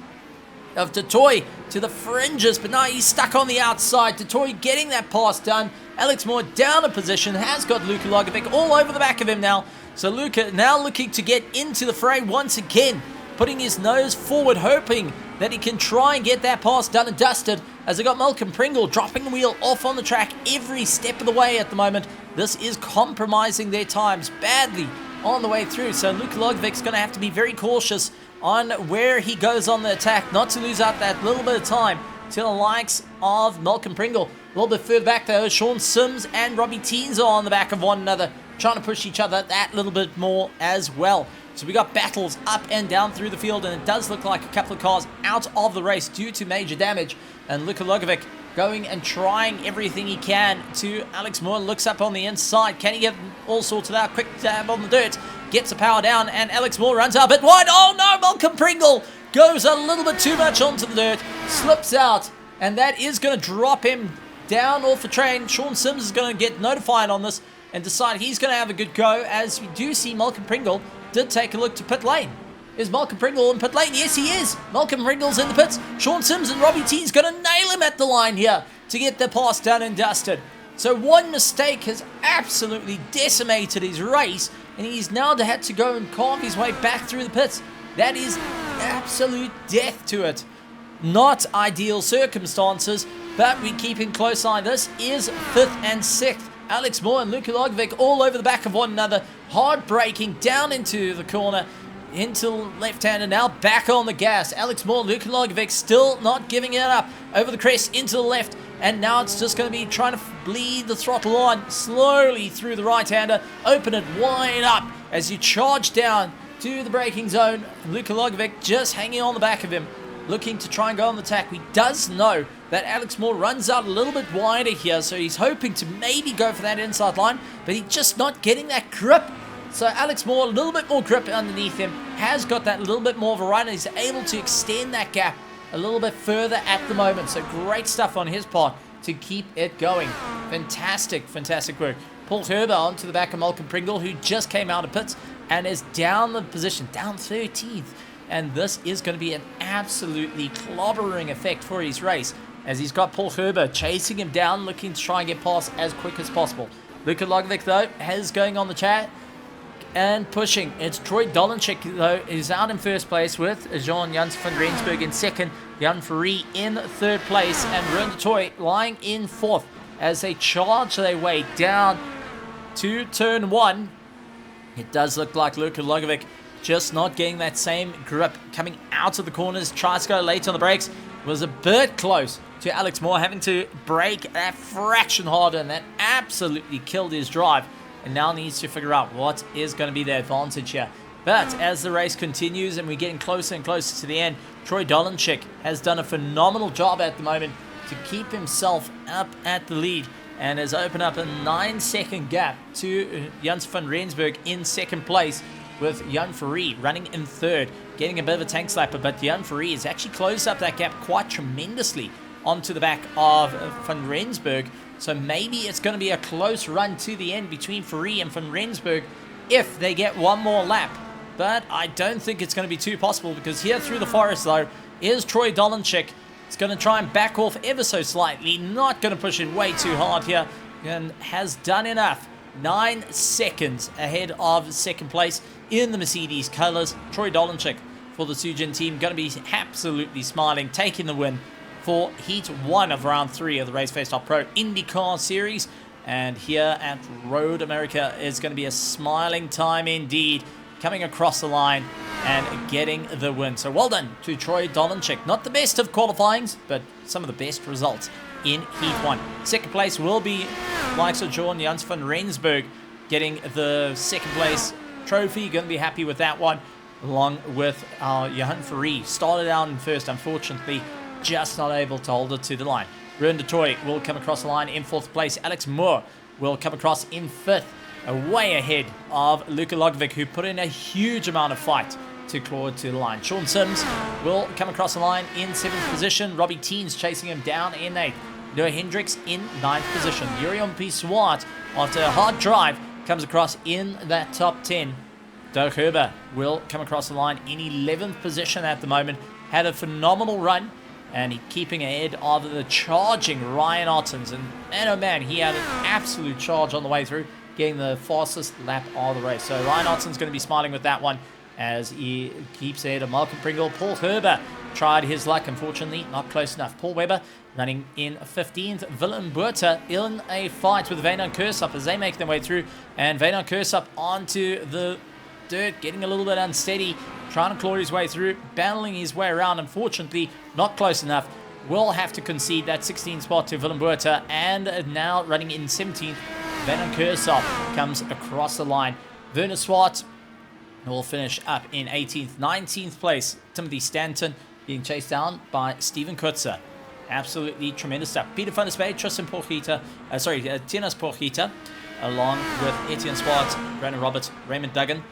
of de Toy to the fringes, but now he's stuck on the outside. De Toy getting that pass done. Alex Moore down a position, has got Luka Logovic all over the back of him now. So Luka now looking to get into the fray once again, putting his nose forward, hoping that he can try and get that pass done and dusted, as they got Malcolm Pringle dropping the wheel off on the track every step of the way at the moment. This is compromising their times badly on the way through, so Luka Logovic's going to have to be very cautious on where he goes on the attack, not to lose out that little bit of time to the likes of Malcolm Pringle. A little bit further back though, Sean Sims and Robbie Teens are on the back of one another, trying to push each other that little bit more as well. So we got battles up and down through the field, and it does look like a couple of cars out of the race due to major damage. And Luka Logovic going and trying everything he can to Alex Moore. Looks up on the inside. Can he get all sorted out? Quick dab on the dirt. Gets the power down, and Alex Moore runs out a bit wide. Oh no, Malcolm Pringle goes a little bit too much onto the dirt. Slips out, and that is going to drop him down off the train. Sean Sims is going to get notified on this and decide he's going to have a good go, as we do see Malcolm Pringle did take a look to pit lane. Is Malcolm Pringle in pit lane? Yes, he is. Malcolm Pringle's in the pits. Sean Sims and Robbie T's going to nail him at the line here to get the pass done and dusted. So one mistake has absolutely decimated his race, and he's now had to go and carve his way back through the pits. That is absolute death to it. Not ideal circumstances, but we keep in close eye. This is 5th and 6th. Alex Moore and Luka Logovic all over the back of one another. Hard braking down into the corner, into left-hander now, back on the gas. Alex Moore, Luka Logovic still not giving it up. Over the crest, into the left, and now it's just going to be trying to bleed the throttle on slowly through the right-hander. Open it wide up as you charge down to the braking zone. Luka Logovic just hanging on the back of him, looking to try and go on the attack. He does know that Alex Moore runs out a little bit wider here, so he's hoping to maybe go for that inside line, but he's just not getting that grip So Alex Moore, a little bit more grip underneath him, has got that little bit more of a run, and he's able to extend that gap a little bit further at the moment. So great stuff on his part to keep it going. Fantastic, fantastic work. Paul Herber onto the back of Malcolm Pringle, who just came out of pits and is down the position, down 13th. And this is going to be an absolutely clobbering effect for his race, as he's got Paul Herber chasing him down, looking to try and get past as quick as possible. Luka Logovic, though, is going on the chat and pushing. It's Troy Dolenchik, though, is out in first place with Jean-Jans van Rensburg in second, Jan Verrie in third place, and Ruben de Toy lying in fourth as they charge their way down to turn one. It does look like Luka Logovic just not getting that same grip coming out of the corners. Tries to go late on the brakes. Was a bit close to Alex Moore having to brake that fraction harder, and that absolutely killed his drive. And now needs to figure out what is going to be the advantage here. But as the race continues and we're getting closer and closer to the end, Troy Dolenchik has done a phenomenal job at the moment to keep himself up at the lead, and has opened up a 9-second gap to Jans van Rensburg in second place, with Jan Verrie running in third, getting a bit of a tank slapper. But Jan Verrie has actually closed up that gap quite tremendously onto the back of van Rensburg. So maybe it's going to be a close run to the end between Verrie and van Rensburg if they get one more lap. But I don't think it's going to be too possible, because here through the forest, though, is Troy Dolenchik. It's going to try and back off ever so slightly, not going to push it way too hard here, and has done enough. 9 seconds ahead of second place in the Mercedes colors. Troy Dolenchik for the Sujin team going to be absolutely smiling, taking the win for Heat 1 of Round 3 of the RaceFace.Pro IndyCar Series. And here at Road America is going to be a smiling time indeed, coming across the line and getting the win. So well done to Troy Dolenchik. Not the best of qualifyings, but some of the best results in Heat 1. Second place will be likes of Jean-Jans van Rensburg, getting the second place trophy. Going to be happy with that one, along with Johan Verrie. Started out in first, unfortunately, just not able to hold it to the line. Ruben de Toy will come across the line in fourth place. Alex Moore will come across in fifth, way ahead of Luka Logovic, who put in a huge amount of fight to claw it to the line. Sean Sims will come across the line in 7th position. Robbie Teens chasing him down in 8th. Noah Hendricks in 9th position. Yurion P. Swart, after a hard drive, comes across in that top 10. Doug Herber will come across the line in 11th position at the moment. Had a phenomenal run, and he keeping ahead of the charging Ryan Ottens. And man, oh man, he had an absolute charge on the way through, getting the fastest lap of the race. So Ryan Otten's going to be smiling with that one as he keeps ahead of Malcolm Pringle. Paul Herber tried his luck, unfortunately, not close enough. Paul Webber running in 15th. Willem Buerta in a fight with Wynand Kersop as they make their way through. And Wynand Kersop onto the dirt, getting a little bit unsteady, trying to claw his way through, battling his way around. Unfortunately, not close enough. Will have to concede that 16th spot to Willem Buerta. And now running in 17th, Wynand Kersop comes across the line. Werner Swart will finish up in 18th. 19th place, Timothy Stanton being chased down by Steven Kutzer. Absolutely tremendous stuff. Peter van der Spey, Tristan Porchita, Tinas Porchita, along with Etienne Swart, Brandon Roberts, Raymond Duggan,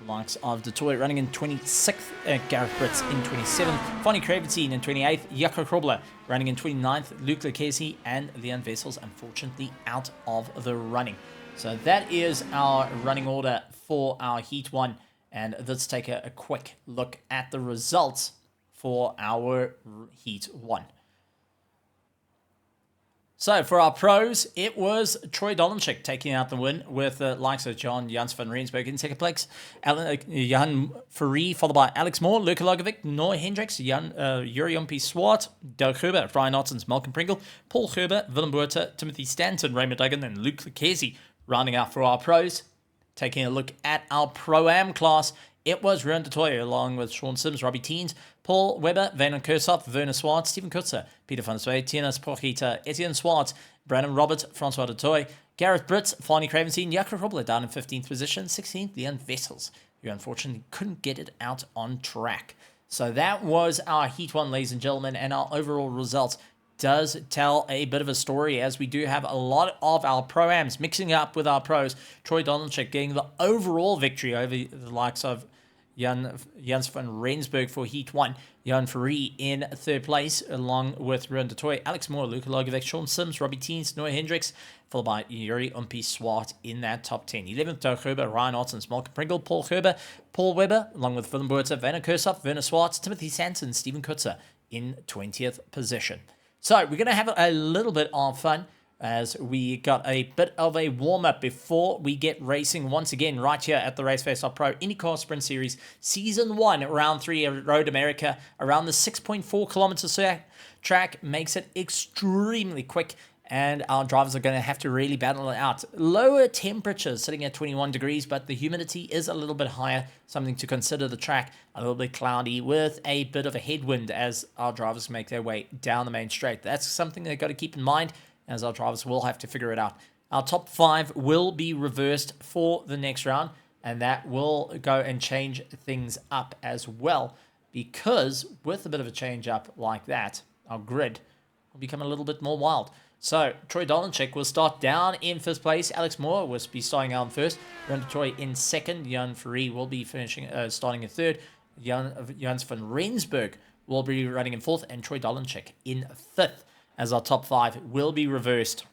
likes of Detroit running in 26th, Gareth Britz in 27th, Fonnie Kravitsin in 28th, Jakob Krobler running in 29th, Luke Lucchesi and Leon Vessels unfortunately out of the running. So that is our running order for our Heat 1, and let's take a quick look at the results for our Heat 1. So for our pros, it was Troy Dolenchik taking out the win with the likes of Jean-Jans van Rensburg in second place, Jan Verrie, followed by Alex Moore, Luka Logovic, Noah Hendricks, Yurion P. Swart, Doug Herber, Ryan Ottens, Malcolm Pringle, Paul Herber, Willem Buerta, Timothy Stanton, Raymond Duggan, and Luke Lucchesi rounding out for our pros. Taking a look at our Pro-Am class, it was Ruben de Toy along with Sean Sims, Robbie Teens, Paul Webber, Wynand Kersop, Werner Swart, Steven Kutzer, Peter van der Spey, Tinas Porchita, Etienne Swart, Brandon Roberts, Francois de Toy, Gareth Britz, Fonnie Kravitsin, Jakob Krobler down in 15th position, 16th, Leon Vessels, who unfortunately couldn't get it out on track. So that was our Heat 1, ladies and gentlemen, and our overall results does tell a bit of a story, as we do have a lot of our pro-ams mixing up with our pros. Troy Donaldchik getting the overall victory over the likes of Jens van Rensburg for Heat 1. Jan Verree in third place, along with Ruan de Toy, Alex Moore, Luka Logovic, Sean Sims, Robbie Teens, Noah Hendricks, followed by Yuri Umpi-Swart in that top 10. 11th, Doug Gerber, Ryan Ottens, Malcolm Pringle, Paul Gerber, Paul Weber, along with Willem Boerter, Werner Kurshoff, Werner Swartz, Timothy Sanson, Steven Kutzer in 20th position. So we're going to have a little bit of fun as we got a bit of a warm-up before we get racing once again right here at the RaceFace.Pro IndyCar Sprint Series Season 1, Round 3 at Road America. Around the 6.4 kilometer track makes it extremely quick, and our drivers are going to have to really battle it out. Lower temperatures sitting at 21 degrees, but the humidity is a little bit higher, something to consider. The track a little bit cloudy with a bit of a headwind as our drivers make their way down the main straight. That's something they've got to keep in mind, as our drivers will have to figure it out. Our top 5 will be reversed for the next round, and that will go and change things up as well, because with a bit of a change up like that, our grid will become a little bit more wild. So Troy Donaldchik will start down in 5th place. Alex Moore will be starting out in 1st. Ruan de Toy in 2nd. Jan Verree will be starting in 3rd. Jens van Rensburg will be running in 4th, and Troy Donaldchik in 5th, as our top 5 will be reversed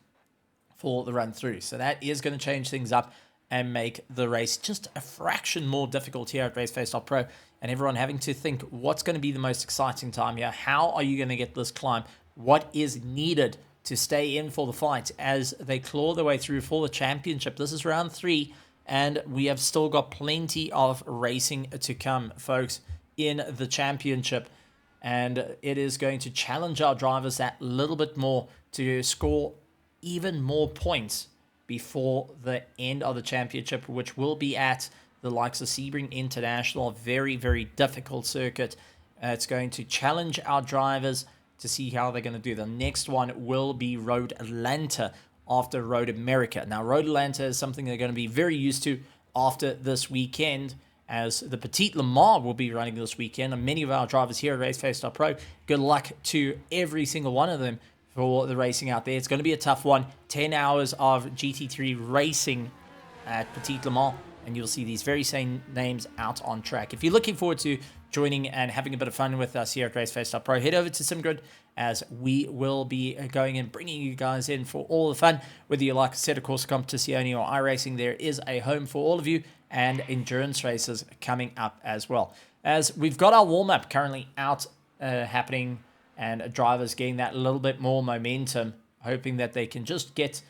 for the run through. So that is going to change things up and make the race just a fraction more difficult here at RaceFace.Pro, and everyone having to think what's going to be the most exciting time here. How are you going to get this climb? What is needed to stay in for the fight as they claw their way through for the championship? This is round 3, and we have still got plenty of racing to come, folks, in the championship. And it is going to challenge our drivers that little bit more to score even more points before the end of the championship, which will be at the likes of Sebring International, a very, very difficult circuit. It's going to challenge our drivers to see how they're going to do. The next one will be Road Atlanta after Road America. Now, Road Atlanta is something they're going to be very used to after this weekend, as the Petit Le Mans will be running this weekend, and many of our drivers here at RaceFace.Pro, good luck to every single one of them for the racing out there. It's going to be a tough one. 10 hours of GT3 racing at Petit Le Mans, and you'll see these very same names out on track. If you're looking forward to joining and having a bit of fun with us here at RaceFace.Pro, head over to Simgrid, as we will be going and bringing you guys in for all the fun. Whether you like a set of course competizione or iRacing, there is a home for all of you, and endurance races coming up as well. As we've got our warm-up currently out happening, and drivers getting that little bit more momentum, hoping that they can just get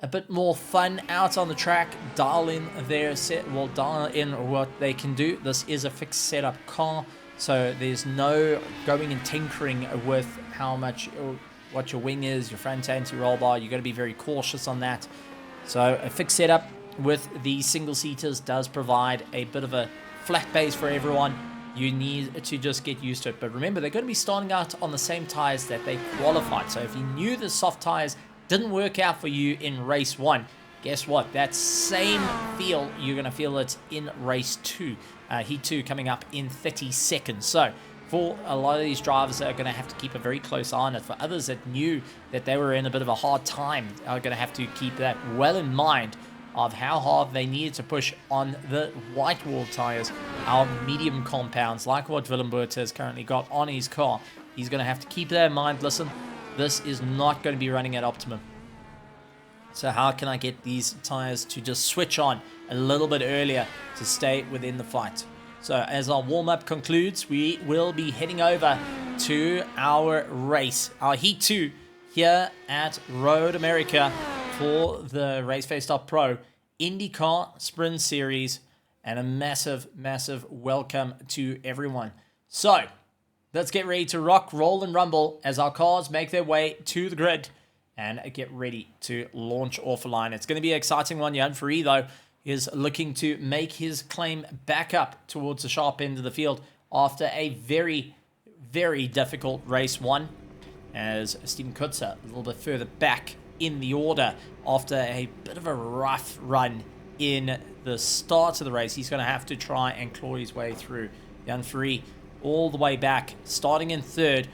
a bit more fun out on the track, dial in their set, well, dial in what they can do. This is a fixed setup car, so there's no going and tinkering with how much, what your wing is, your front anti-roll bar. You've got to be very cautious on that. So a fixed setup with the single seaters does provide a bit of a flat base for everyone. You need to just get used to it. But remember, they're going to be starting out on the same tires that they qualified. So if you knew the soft tires didn't work out for you in race 1, guess what? That same feel, you're going to feel it in race 2. Heat 2 coming up in 30 seconds. So for a lot of these drivers that are going to have to keep a very close eye on it. For others that knew that they were in a bit of a hard time, are going to have to keep that well in mind of how hard they needed to push on the white wall tires, our medium compounds, like what Willem Boerter has currently got on his car. He's going to have to keep that in mind. Listen, this is not going to be running at optimum. So how can I get these tires to just switch on a little bit earlier to stay within the fight? So as our warm-up concludes, we will be heading over to our race, our Heat 2 here at Road America for the RaceFace.Pro IndyCar Sprint Series, and a massive, massive welcome to everyone. So let's get ready to rock, roll, and rumble as our cars make their way to the grid and get ready to launch off a line. It's going to be an exciting one. Jan Verree, though, is looking to make his claim back up towards the sharp end of the field after a very, very difficult race 1, as Steven Kutzer a little bit further back in the order after a bit of a rough run in the start of the race. He's going to have to try and claw his way through. Jan Verree all the way back, starting in 3rd,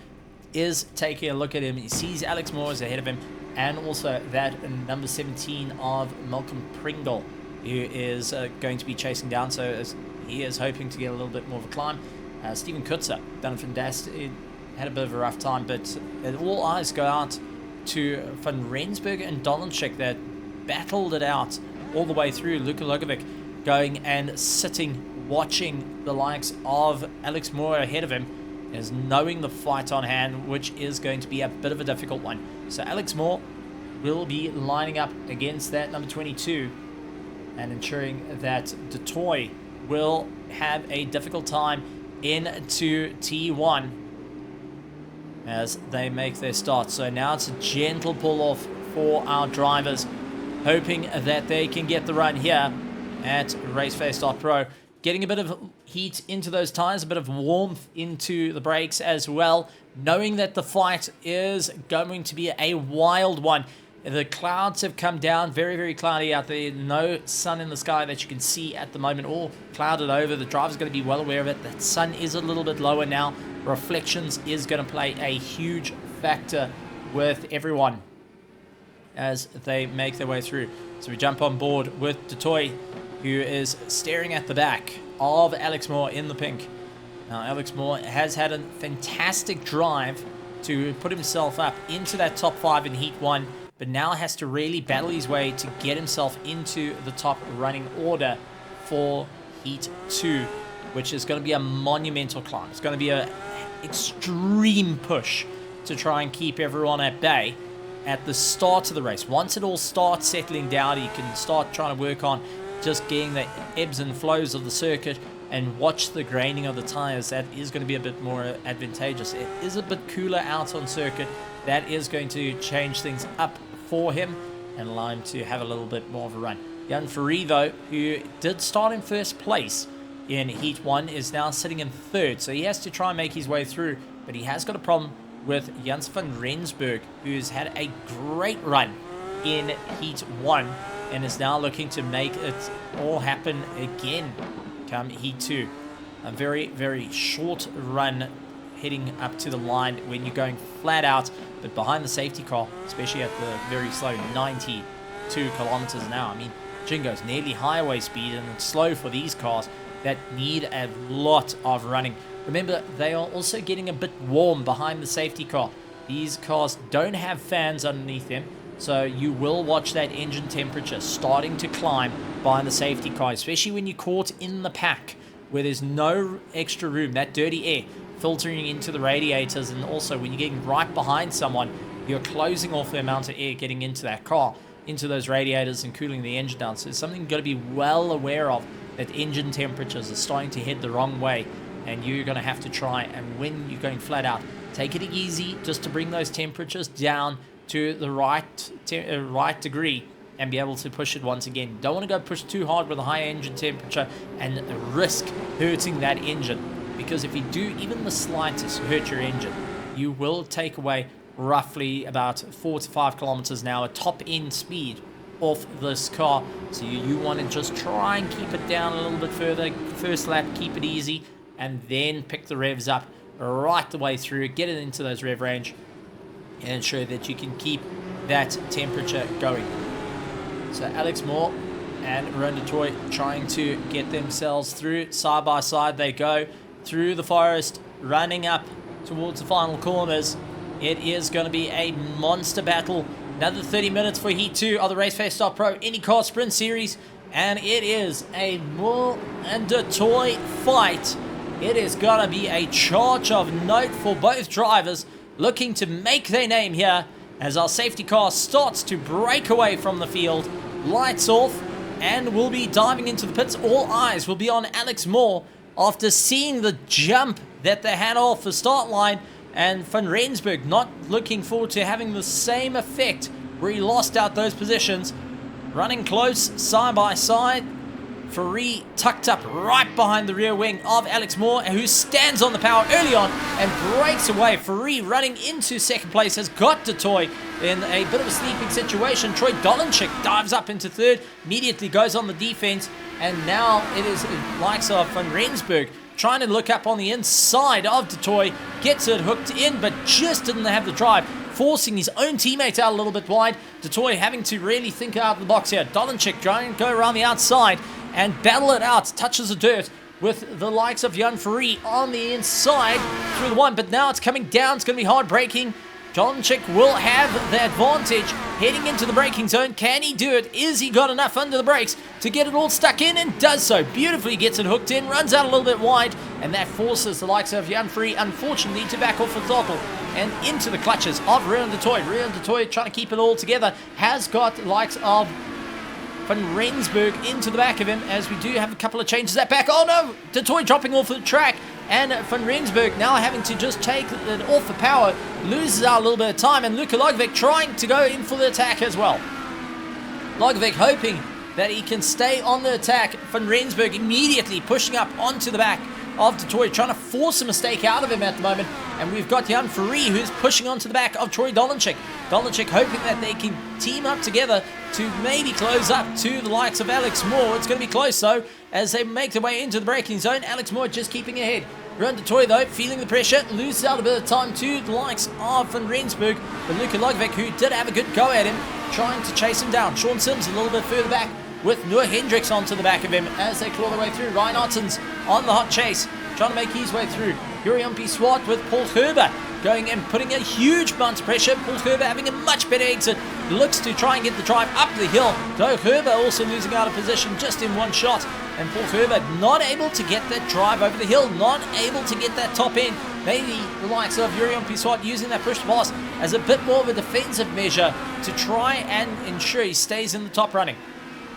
is taking a look at him. He sees Alex Moore is ahead of him, and also that number 17 of Malcolm Pringle, who is going to be chasing down. So he is hoping to get a little bit more of a climb. Steven Kutzer, done from Dast, had a bit of a rough time, but all eyes go out to Van Rensburg and Dolenchik that battled it out all the way through. Luka Logovic going and sitting, watching the likes of Alex Moore ahead of him, is knowing the fight on hand, which is going to be a bit of a difficult one. So Alex Moore will be lining up against that number 22 and ensuring that Detoy will have a difficult time into T1 as they make their start. So now it's a gentle pull off for our drivers, hoping that they can get the run here at RaceFace.Pro. Getting a bit of heat into those tires, a bit of warmth into the brakes as well, knowing that the fight is going to be a wild one. The clouds have come down, very, very cloudy out there. No sun in the sky that you can see at the moment, all clouded over. The driver's going to be well aware of it. The sun is a little bit lower now. Reflections is going to play a huge factor with everyone as they make their way through. So we jump on board with Detoy, who is staring at the back of Alex Moore in the pink. Now, Alex Moore has had a fantastic drive to put himself up into that top 5 in Heat 1, but now has to really battle his way to get himself into the top running order for Heat 2, which is going to be a monumental climb. It's going to be an extreme push to try and keep everyone at bay at the start of the race. Once it all starts settling down, you can start trying to work on just getting the ebbs and flows of the circuit and watch the graining of the tires. That is going to be a bit more advantageous. It is a bit cooler out on circuit. That is going to change things up for him and allow him to have a little bit more of a run. Jan Ferree, though, who did start in first place in Heat 1, is now sitting in third. So he has to try and make his way through, but he has got a problem with Jens van Rensburg, who's had a great run in Heat 1 and is now looking to make it all happen again come Heat 2. A very, very short run heading up to the line when you're going flat out, but behind the safety car, especially at the very slow 92 kilometers an hour. I mean, Jingo's nearly highway speed, and it's slow for these cars that need a lot of running. Remember, they are also getting a bit warm behind the safety car. These cars don't have fans underneath them, so you will watch that engine temperature starting to climb behind the safety car, especially when you're caught in the pack where there's no extra room. That dirty air filtering into the radiators, and also when you're getting right behind someone, you're closing off the amount of air getting into that car, into those radiators and cooling the engine down. So it's something you've got to be well aware of, that engine temperatures are starting to head the wrong way, and you're going to have to try, and when you're going flat out, take it easy just to bring those temperatures down to the right degree and be able to push it once again. Don't want to go push too hard with a high engine temperature and risk hurting that engine, because if you do even the slightest hurt your engine, you will take away roughly about 4 to 5 kilometers an hour top end speed off this car. So you want to just try and keep it down a little bit further. First lap, keep it easy, and then pick the revs up right the way through, get it into those rev range, and ensure that you can keep that temperature going. So Alex Moore and Ron Detoy trying to get themselves through. Side by side they go through the forest, running up towards the final corners. It is going to be a monster battle. Another 30 minutes for Heat 2 of the RaceFace.Pro IndyCar Sprint Series, and it is a Moore and Detoy fight. It is going to be a charge of note for both drivers looking to make their name here as our safety car starts to break away from the field. Lights off, and we'll be diving into the pits. All eyes will be on Alex Moore after seeing the jump that they had off the start line, and Van Rensburg not looking forward to having the same effect where he lost out those positions. Running close, side by side. Ferree tucked up right behind the rear wing of Alex Moore, who stands on the power early on and breaks away. Ferree running into second place has got Detoy in a bit of a sleeping situation. Troy Dolenchik dives up into third, immediately goes on the defense, And now it is likes of Van Rensburg trying to look up on the inside of Detroit, gets it hooked in, but just didn't have the drive, forcing his own teammates out a little bit wide. Detroit having to really think out of the box here. Dolenchik trying to go around the outside and battle it out, touches the dirt with the likes of Jan Ferrari on the inside through the one, but now it's coming down. It's going to be hard braking. Dolenchik will have the advantage heading into the braking zone. Can he do it? Is he got enough under the brakes to get it all stuck in? And does so. Beautifully gets it hooked in, runs out a little bit wide, and that forces the likes of Jan Ferrari, unfortunately, to back off the throttle and into the clutches of Rian Detroit. Rian Detroit trying to keep it all together, has got the likes of Van Rensburg into the back of him, as we do have a couple of changes at back. Oh no! Detroit dropping off the track, and Van Rensburg now having to just take it off the power, loses out a little bit of time, and Luka Logovic trying to go in for the attack as well. Logovic hoping that he can stay on the attack. Van Rensburg immediately pushing up onto the back of Detroit, trying to force a mistake out of him at the moment. And we've got Jan Ferrari who's pushing onto the back of Troy Dolenchik. Dolenchik hoping that they can team up together to maybe close up to the likes of Alex Moore. It's going to be close though as they make their way into the braking zone. Alex Moore just keeping ahead. Rian Detroit though, feeling the pressure, loses out a bit of time to the likes of Van Rensburg. But Luka Logovic, who did have a good go at him, trying to chase him down. Sean Sims a little bit further back with Noah Hendricks onto the back of him as they claw their way through. Ryan Ottens on the hot chase, trying to make his way through. Yuri Swart with Paul Gerber going and putting a huge bounce pressure. Paul Gerber having a much better exit, looks to try and get the drive up the hill, though Gerber also losing out of position just in one shot. And Paul Gerber not able to get that drive over the hill, not able to get that top end. Maybe the likes of Yuri Swart using that push to pass as a bit more of a defensive measure to try and ensure he stays in the top running.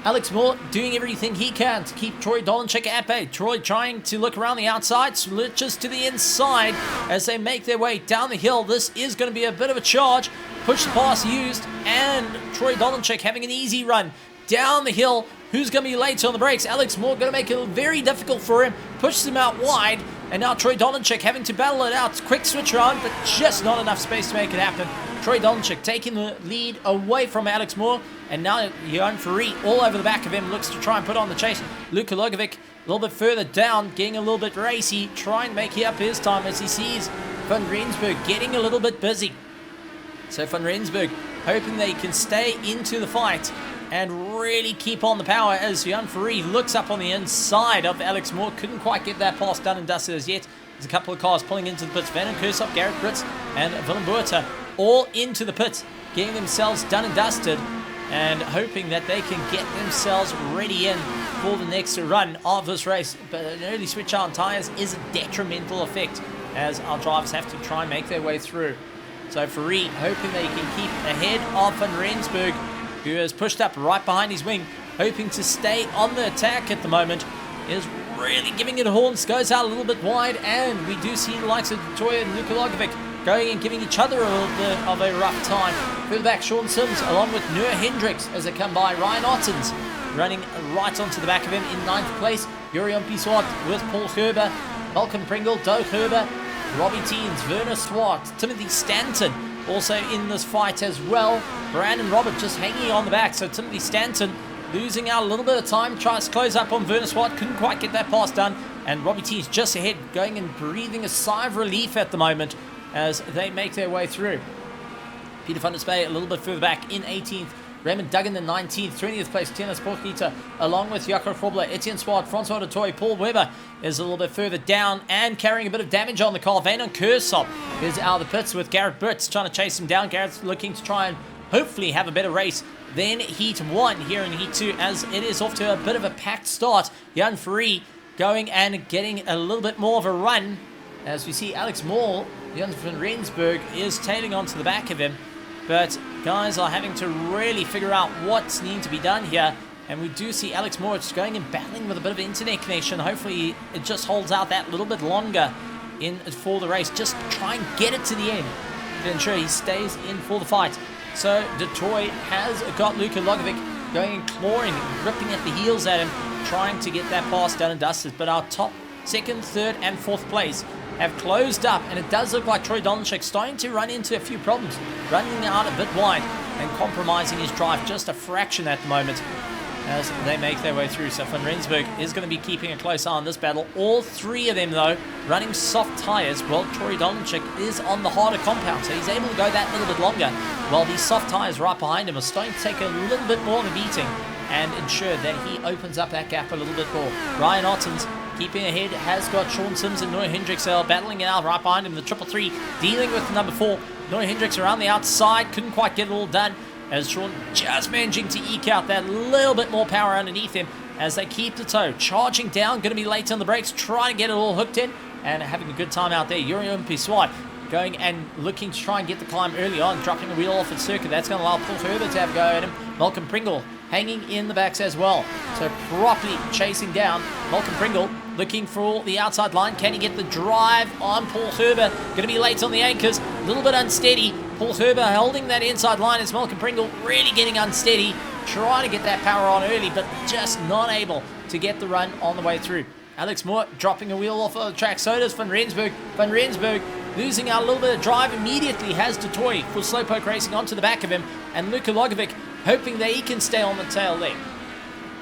Alex Moore doing everything he can to keep Troy Dolenchik at bay. Troy trying to look around the outside, switches to the inside as they make their way down the hill. This is going to be a bit of a charge. Push the pass used, and Troy Dolenchik having an easy run down the hill. Who's going to be late on the brakes? Alex Moore going to make it very difficult for him. Pushes him out wide, and now Troy Dolenchik having to battle it out. Quick switch around, but just not enough space to make it happen. Troy Dolenchik taking the lead away from Alex Moore, and now Jan Ferrari all over the back of him, looks to try and put on the chase. Luka Logovic a little bit further down, getting a little bit racy, trying to make up his time as he sees Van Rensburg getting a little bit busy. So Van Rensburg hoping they can stay into the fight and really keep on the power as Jan Ferrari looks up on the inside of Alex Moore. Couldn't quite get that pass done and dusted as yet. There's a couple of cars pulling into the pits. Van den Kersop, Garrett Brits, and Willem Buerta all into the pits, getting themselves done and dusted and hoping that they can get themselves ready in for the next run of this race. But an early switch out on tyres is a detrimental effect as our drivers have to try and make their way through. So Ferrari hoping they can keep ahead of Van Rensburg, who has pushed up right behind his wing, hoping to stay on the attack at the moment, is really giving it a horns, goes out a little bit wide, and we do see the likes of Toya and Luka Logovic going and giving each other a little bit of a rough time. Further back, Sean Sims along with Noah Hendricks as they come by. Ryan Ottens running right onto the back of him in 9th place. Yuri Swart with Paul Gerber, Malcolm Pringle, Doe Gerber, Robbie Teens, Werner Swart, Timothy Stanton also in this fight as well. Brandon Robert just hanging on the back, so Timothy Stanton losing out a little bit of time, tries to close up on Werner Swart, couldn't quite get that pass done, and Robbie Teens just ahead, going and breathing a sigh of relief at the moment as they make their way through. Peter van der Spey a little bit further back in 18th. Raymond Duggan in 19th, 20th place, Tennis Porkita, along with Jakob Frobler, Etienne Swart, Francois de Toy, Paul Weber is a little bit further down and carrying a bit of damage on the car. Van den Kersop is out of the pits with Garrett Brits trying to chase him down. Garrett's looking to try and hopefully have a better race than Heat 1 here in Heat 2, as it is off to a bit of a packed start. Jan Ferrari going and getting a little bit more of a run, as we see Alex Moore, Jan van Rensburg, is tailing onto the back of him. But guys are having to really figure out what's needing to be done here. And we do see Alex Moore just going and battling with a bit of internet connection. Hopefully it just holds out that little bit longer for the race. Just try and get it to the end to ensure he stays in for the fight. So Detroit has got Luka Logovic going and clawing, ripping at the heels at him, trying to get that pass done and dusted. But our top 2nd, 3rd, and 4th place have closed up, and it does look like Troy Dolenchik starting to run into a few problems, running out a bit wide and compromising his drive just a fraction at the moment. as they make their way through. So Van Rensburg is going to be keeping a close eye on this battle. All three of them, though, running soft tyres, while Troy Dolenchik is on the harder compound, so he's able to go that little bit longer, while these soft tyres right behind him are starting to take a little bit more of a beating and ensure that he opens up that gap a little bit more. Ryan Ottens keeping ahead, has got Sean Sims and Noah Hendricks battling it out right behind him. The 333 dealing with the number 4. Noah Hendricks around the outside, couldn't quite get it all done, as Sean just managing to eke out that little bit more power underneath him as they keep the tow. Charging down, going to be late on the brakes, trying to get it all hooked in and having a good time out there. Urium Piswat going and looking to try and get the climb early on, dropping a wheel off at circuit. That's going to allow Paul Herbert to have a go at him. Malcolm Pringle hanging in the backs as well. So properly chasing down Malcolm Pringle, looking for the outside line. Can he get the drive on Paul Herbert? Going to be late on the anchors, a little bit unsteady. Paul Herbert holding that inside line as Malcolm Pringle really getting unsteady, trying to get that power on early, but just not able to get the run on the way through. Alex Moore dropping a wheel off of the track. So does Van Rensburg. Van Rensburg losing out a little bit of drive immediately has De Toy for Slowpoke Racing onto the back of him, and Luka Logovic hoping that he can stay on the tail there.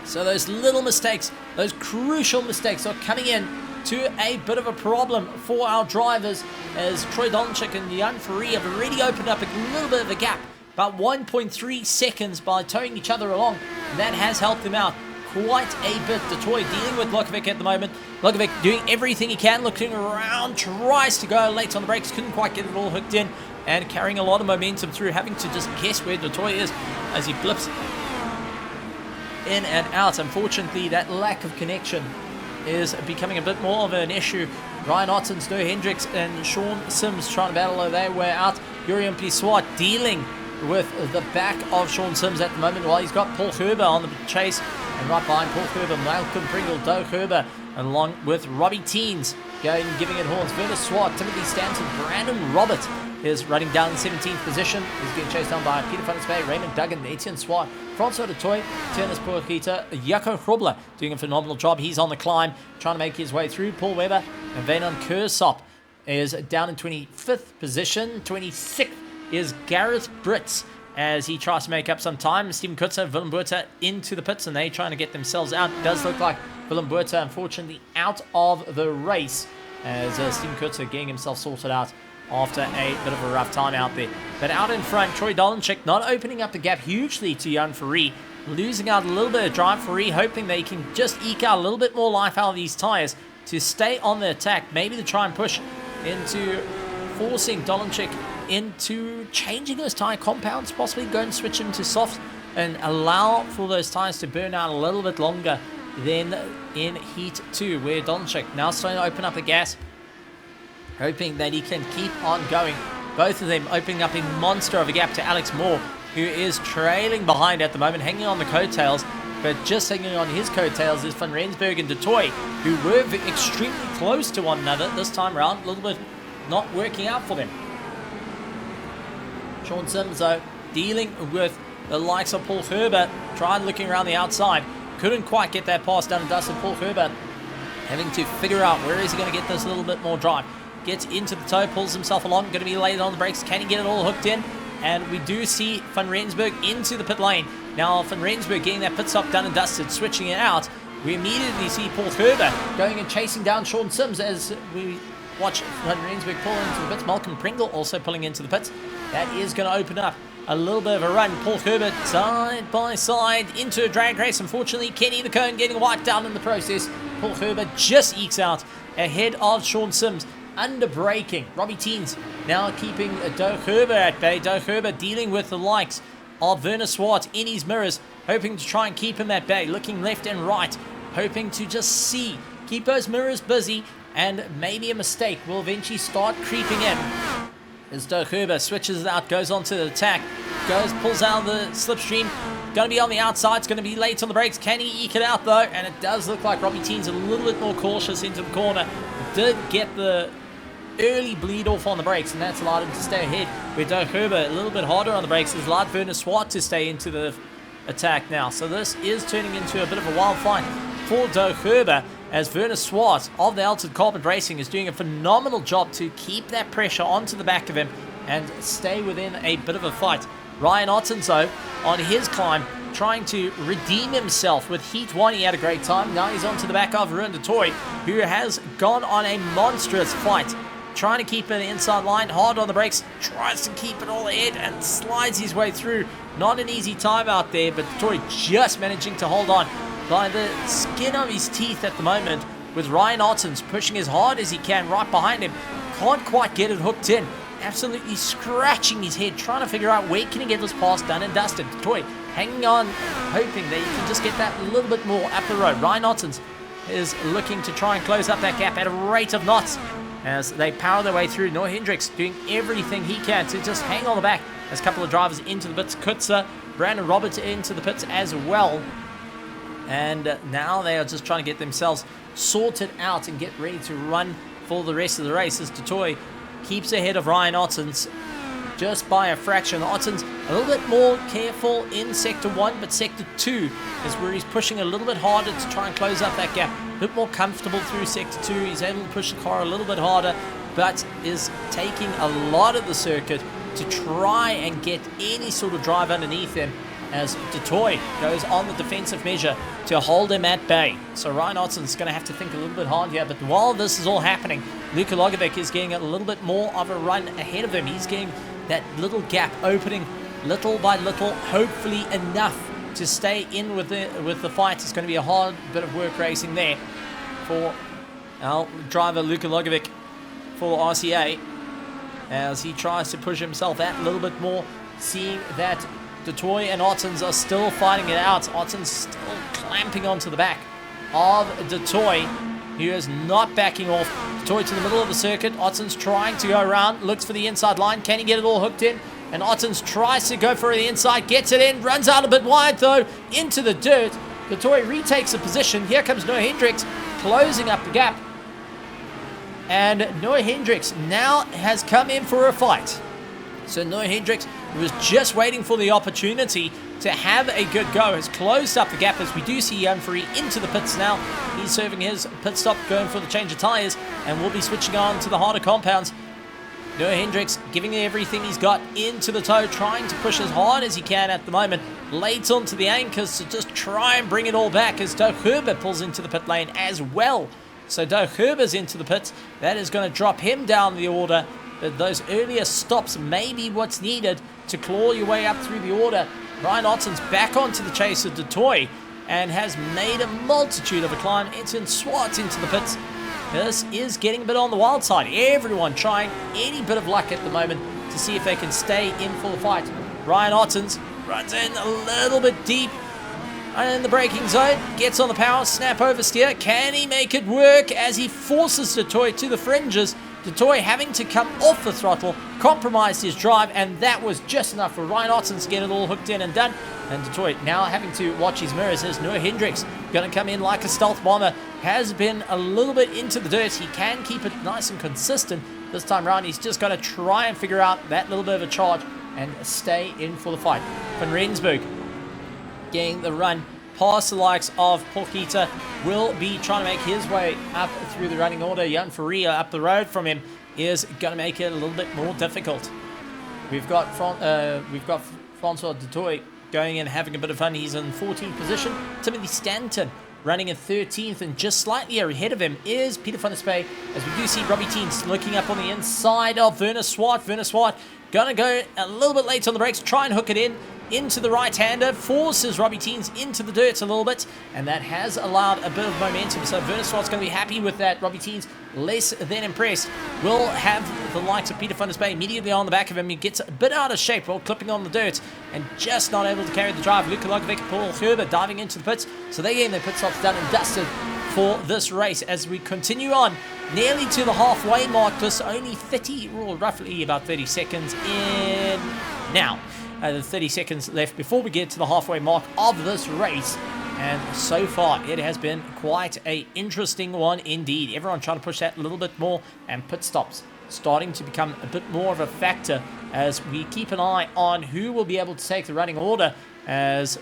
So those little mistakes, those crucial mistakes are coming in to a bit of a problem for our drivers, as Troy Dolenchik and Jan Ferree have already opened up a little bit of a gap, about 1.3 seconds by towing each other along. That has helped them out quite a bit. De Toy dealing with Lokovic at the moment. Lokovic doing everything he can, looking around, tries to go late on the brakes, couldn't quite get it all hooked in, and carrying a lot of momentum through, having to just guess where De Toy is as he blips in and out. Unfortunately, that lack of connection is becoming a bit more of an issue. Ryan Ottens, Noah Hendricks, and Sean Sims trying to battle their way out. Urium Piswat dealing with the back of Sean Sims at the moment, while he's got Paul Herber on the chase. And right behind Paul Herber, Malcolm Pringle, Doug Herber, along with Robbie Teens going, giving it horns. Werner Swart, Timothy Stanton, Brandon Robert is running down in 17th position. He's being chased down by Peter van der Spey, Raymond Duggan, Etienne Swart, Francois de Toy, Turnus Porkita, Jaco Hrubler doing a phenomenal job. He's on the climb, trying to make his way through. Paul Weber and Venon Kursop is down in 25th position. 26th is Gareth Brits as he tries to make up some time. Steven Kutzer, Willem Buerta into the pits, and they're trying to get themselves out. It does look like Willem Buerta, unfortunately, out of the race, as Steven Kutzer getting himself sorted out after a bit of a rough time out there. But out in front, Troy Dolenchik not opening up the gap hugely to Jan Ferree, losing out a little bit of drive. Ferree hoping they can just eke out a little bit more life out of these tyres to stay on the attack, maybe to try and push into forcing Dolenchik into changing those tyre compounds, possibly go and switch them to soft and allow for those tyres to burn out a little bit longer than in Heat 2, where Dolenchik now starting to open up the gas, hoping that he can keep on going. Both of them opening up a monster of a gap to Alex Moore, who is trailing behind at the moment, hanging on the coattails. But just hanging on his coattails is Van Rensburg and De Toy, who were extremely close to one another this time around. A little bit not working out for them. Sean Sims, though, dealing with the likes of Paul Herbert, trying looking around the outside. Couldn't quite get that pass done and dusted. Paul Herbert having to figure out where is he going to get this little bit more drive. Gets into the toe, pulls himself along, going to be late on the brakes. Can he get it all hooked in? And we do see Van Rensburg into the pit lane. Now Van Rensburg getting that pit stop done and dusted, switching it out. We immediately see Paul Herbert going and chasing down Sean Sims as we watch Van Rensburg pull into the pits. Malcolm Pringle also pulling into the pits. That is going to open up a little bit of a run. Paul Herbert side by side into a drag race. Unfortunately, Kenny the Cone getting wiped down in the process. Paul Herbert just ekes out ahead of Sean Sims. Under braking, Robbie Teens now keeping Doug Herber at bay. Doug Herber dealing with the likes of Werner Swart in his mirrors, hoping to try and keep him at bay, looking left and right, hoping to just keep those mirrors busy, and maybe a mistake will eventually start creeping in. As Doug Herber switches it out, goes on to the attack, pulls out the slipstream, going to be on the outside, it's going to be late on the brakes. Can he eke it out though? And it does look like Robbie Teens a little bit more cautious into the corner. Did get the early bleed off on the brakes, and that's allowed him to stay ahead. With Doug Herber a little bit harder on the brakes, has allowed Werner Swart to stay into the attack now. So this is turning into a bit of a wild fight for Doug Herber, as Werner Swart of the Altered Carpet Racing is doing a phenomenal job to keep that pressure onto the back of him and stay within a bit of a fight. Ryan Ottenso on his climb trying to redeem himself. With Heat 1, he had a great time. Now he's onto the back of Ruin Toy, who has gone on a monstrous fight. Trying to keep an inside line, hard on the brakes, tries to keep it all ahead and slides his way through. Not an easy time out there, but Toy just managing to hold on by the skin of his teeth at the moment, with Ryan Ottens pushing as hard as he can right behind him. Can't quite get it hooked in. Absolutely scratching his head, trying to figure out where can he get this pass done and dusted. Toy hanging on, hoping that he can just get that a little bit more up the road. Ryan Ottens is looking to try and close up that gap at a rate of knots as they power their way through. Noah Hendricks doing everything he can to just hang on the back. There's a couple of drivers into the pits. Kutzer, Brandon Roberts into the pits as well. And now they are just trying to get themselves sorted out and get ready to run for the rest of the race, as Toy keeps ahead of Ryan Ottens just by a fraction. Ottens a little bit more careful in Sector 1, but Sector 2 is where he's pushing a little bit harder to try and close up that gap. A bit more comfortable through Sector 2. He's able to push the car a little bit harder, but is taking a lot of the circuit to try and get any sort of drive underneath him, as Toy goes on the defensive measure to hold him at bay. So Ryan Ottens is going to have to think a little bit hard here, but while this is all happening, Luka Logovic is getting a little bit more of a run ahead of him. He's getting that little gap opening little by little, hopefully enough to stay in with the fight. It's going to be a hard bit of work racing there for our driver Luka Logovic for RCA, as he tries to push himself out a little bit more, seeing that Toy and Ottens are still fighting it out. Ottens still clamping onto the back of Toy, who is not backing off. Toy to the middle of the circuit. Ottens trying to go around, looks for the inside line. Can he get it all hooked in? And Ottens tries to go for the inside, gets it in, runs out a bit wide though, into the dirt. Toy retakes the position. Here comes Noah Hendricks closing up the gap. And Noah Hendricks now has come in for a fight. So Noah Hendricks was just waiting for the opportunity to have a good go, has closed up the gap, as we do see Jan Free into the pits now. He's serving his pit stop, going for the change of tyres, and will be switching on to the harder compounds. Noah Hendricks giving everything he's got into the toe, trying to push as hard as he can at the moment. Late onto the anchors to just try and bring it all back, as Doug Herber pulls into the pit lane as well. So Doug Herber's into the pits. That is going to drop him down the order. But those earlier stops may be what's needed to claw your way up through the order. Ryan Ottens back onto the chase of Toy and has made a multitude of a climb. It's in swats into the pits. This is getting a bit on the wild side. Everyone trying any bit of luck at the moment to see if they can stay in for the fight. Ryan Ottens runs in a little bit deep in the braking zone, gets on the power, snap oversteer. Can he make it work as he forces Toy to the fringes? Toy having to come off the throttle, compromised his drive, and that was just enough for Ryan Ottens to get it all hooked in and done. And Toy now having to watch his mirrors, as Noah Hendricks going to come in like a stealth bomber. Has been a little bit into the dirt. He can keep it nice and consistent. This time around, he's just going to try and figure out that little bit of a charge and stay in for the fight. Van Rensburg getting the run past the likes of Porkita, will be trying to make his way up through the running order. Jan Faria up the road from him is going to make it a little bit more difficult. We've got Francois Dutoy going in, having a bit of fun. He's in 14th position. Timothy Stanton running in 13th, and just slightly ahead of him is Peter van der Spey, as we do see Robbie Teens looking up on the inside of Werner Swart. Werner Swart going to go a little bit late on the brakes, try and hook it in into the right-hander, forces Robbie Teens into the dirt a little bit, and that has allowed a bit of momentum. So Werner Swart's going to be happy with that. Robbie Teens less than impressed. Will have the likes of Peter van der Spey immediately on the back of him. He gets a bit out of shape while clipping on the dirt and just not able to carry the drive. Luka Logovic, Paul Herber diving into the pits, so they're getting their pit stops done and dusted for this race as we continue on nearly to the halfway mark. This only 30, or roughly about 30 seconds in now. The 30 seconds left before we get to the halfway mark of this race, and so far it has been quite a interesting one indeed. Everyone trying to push that a little bit more, and pit stops starting to become a bit more of a factor as we keep an eye on who will be able to take the running order, as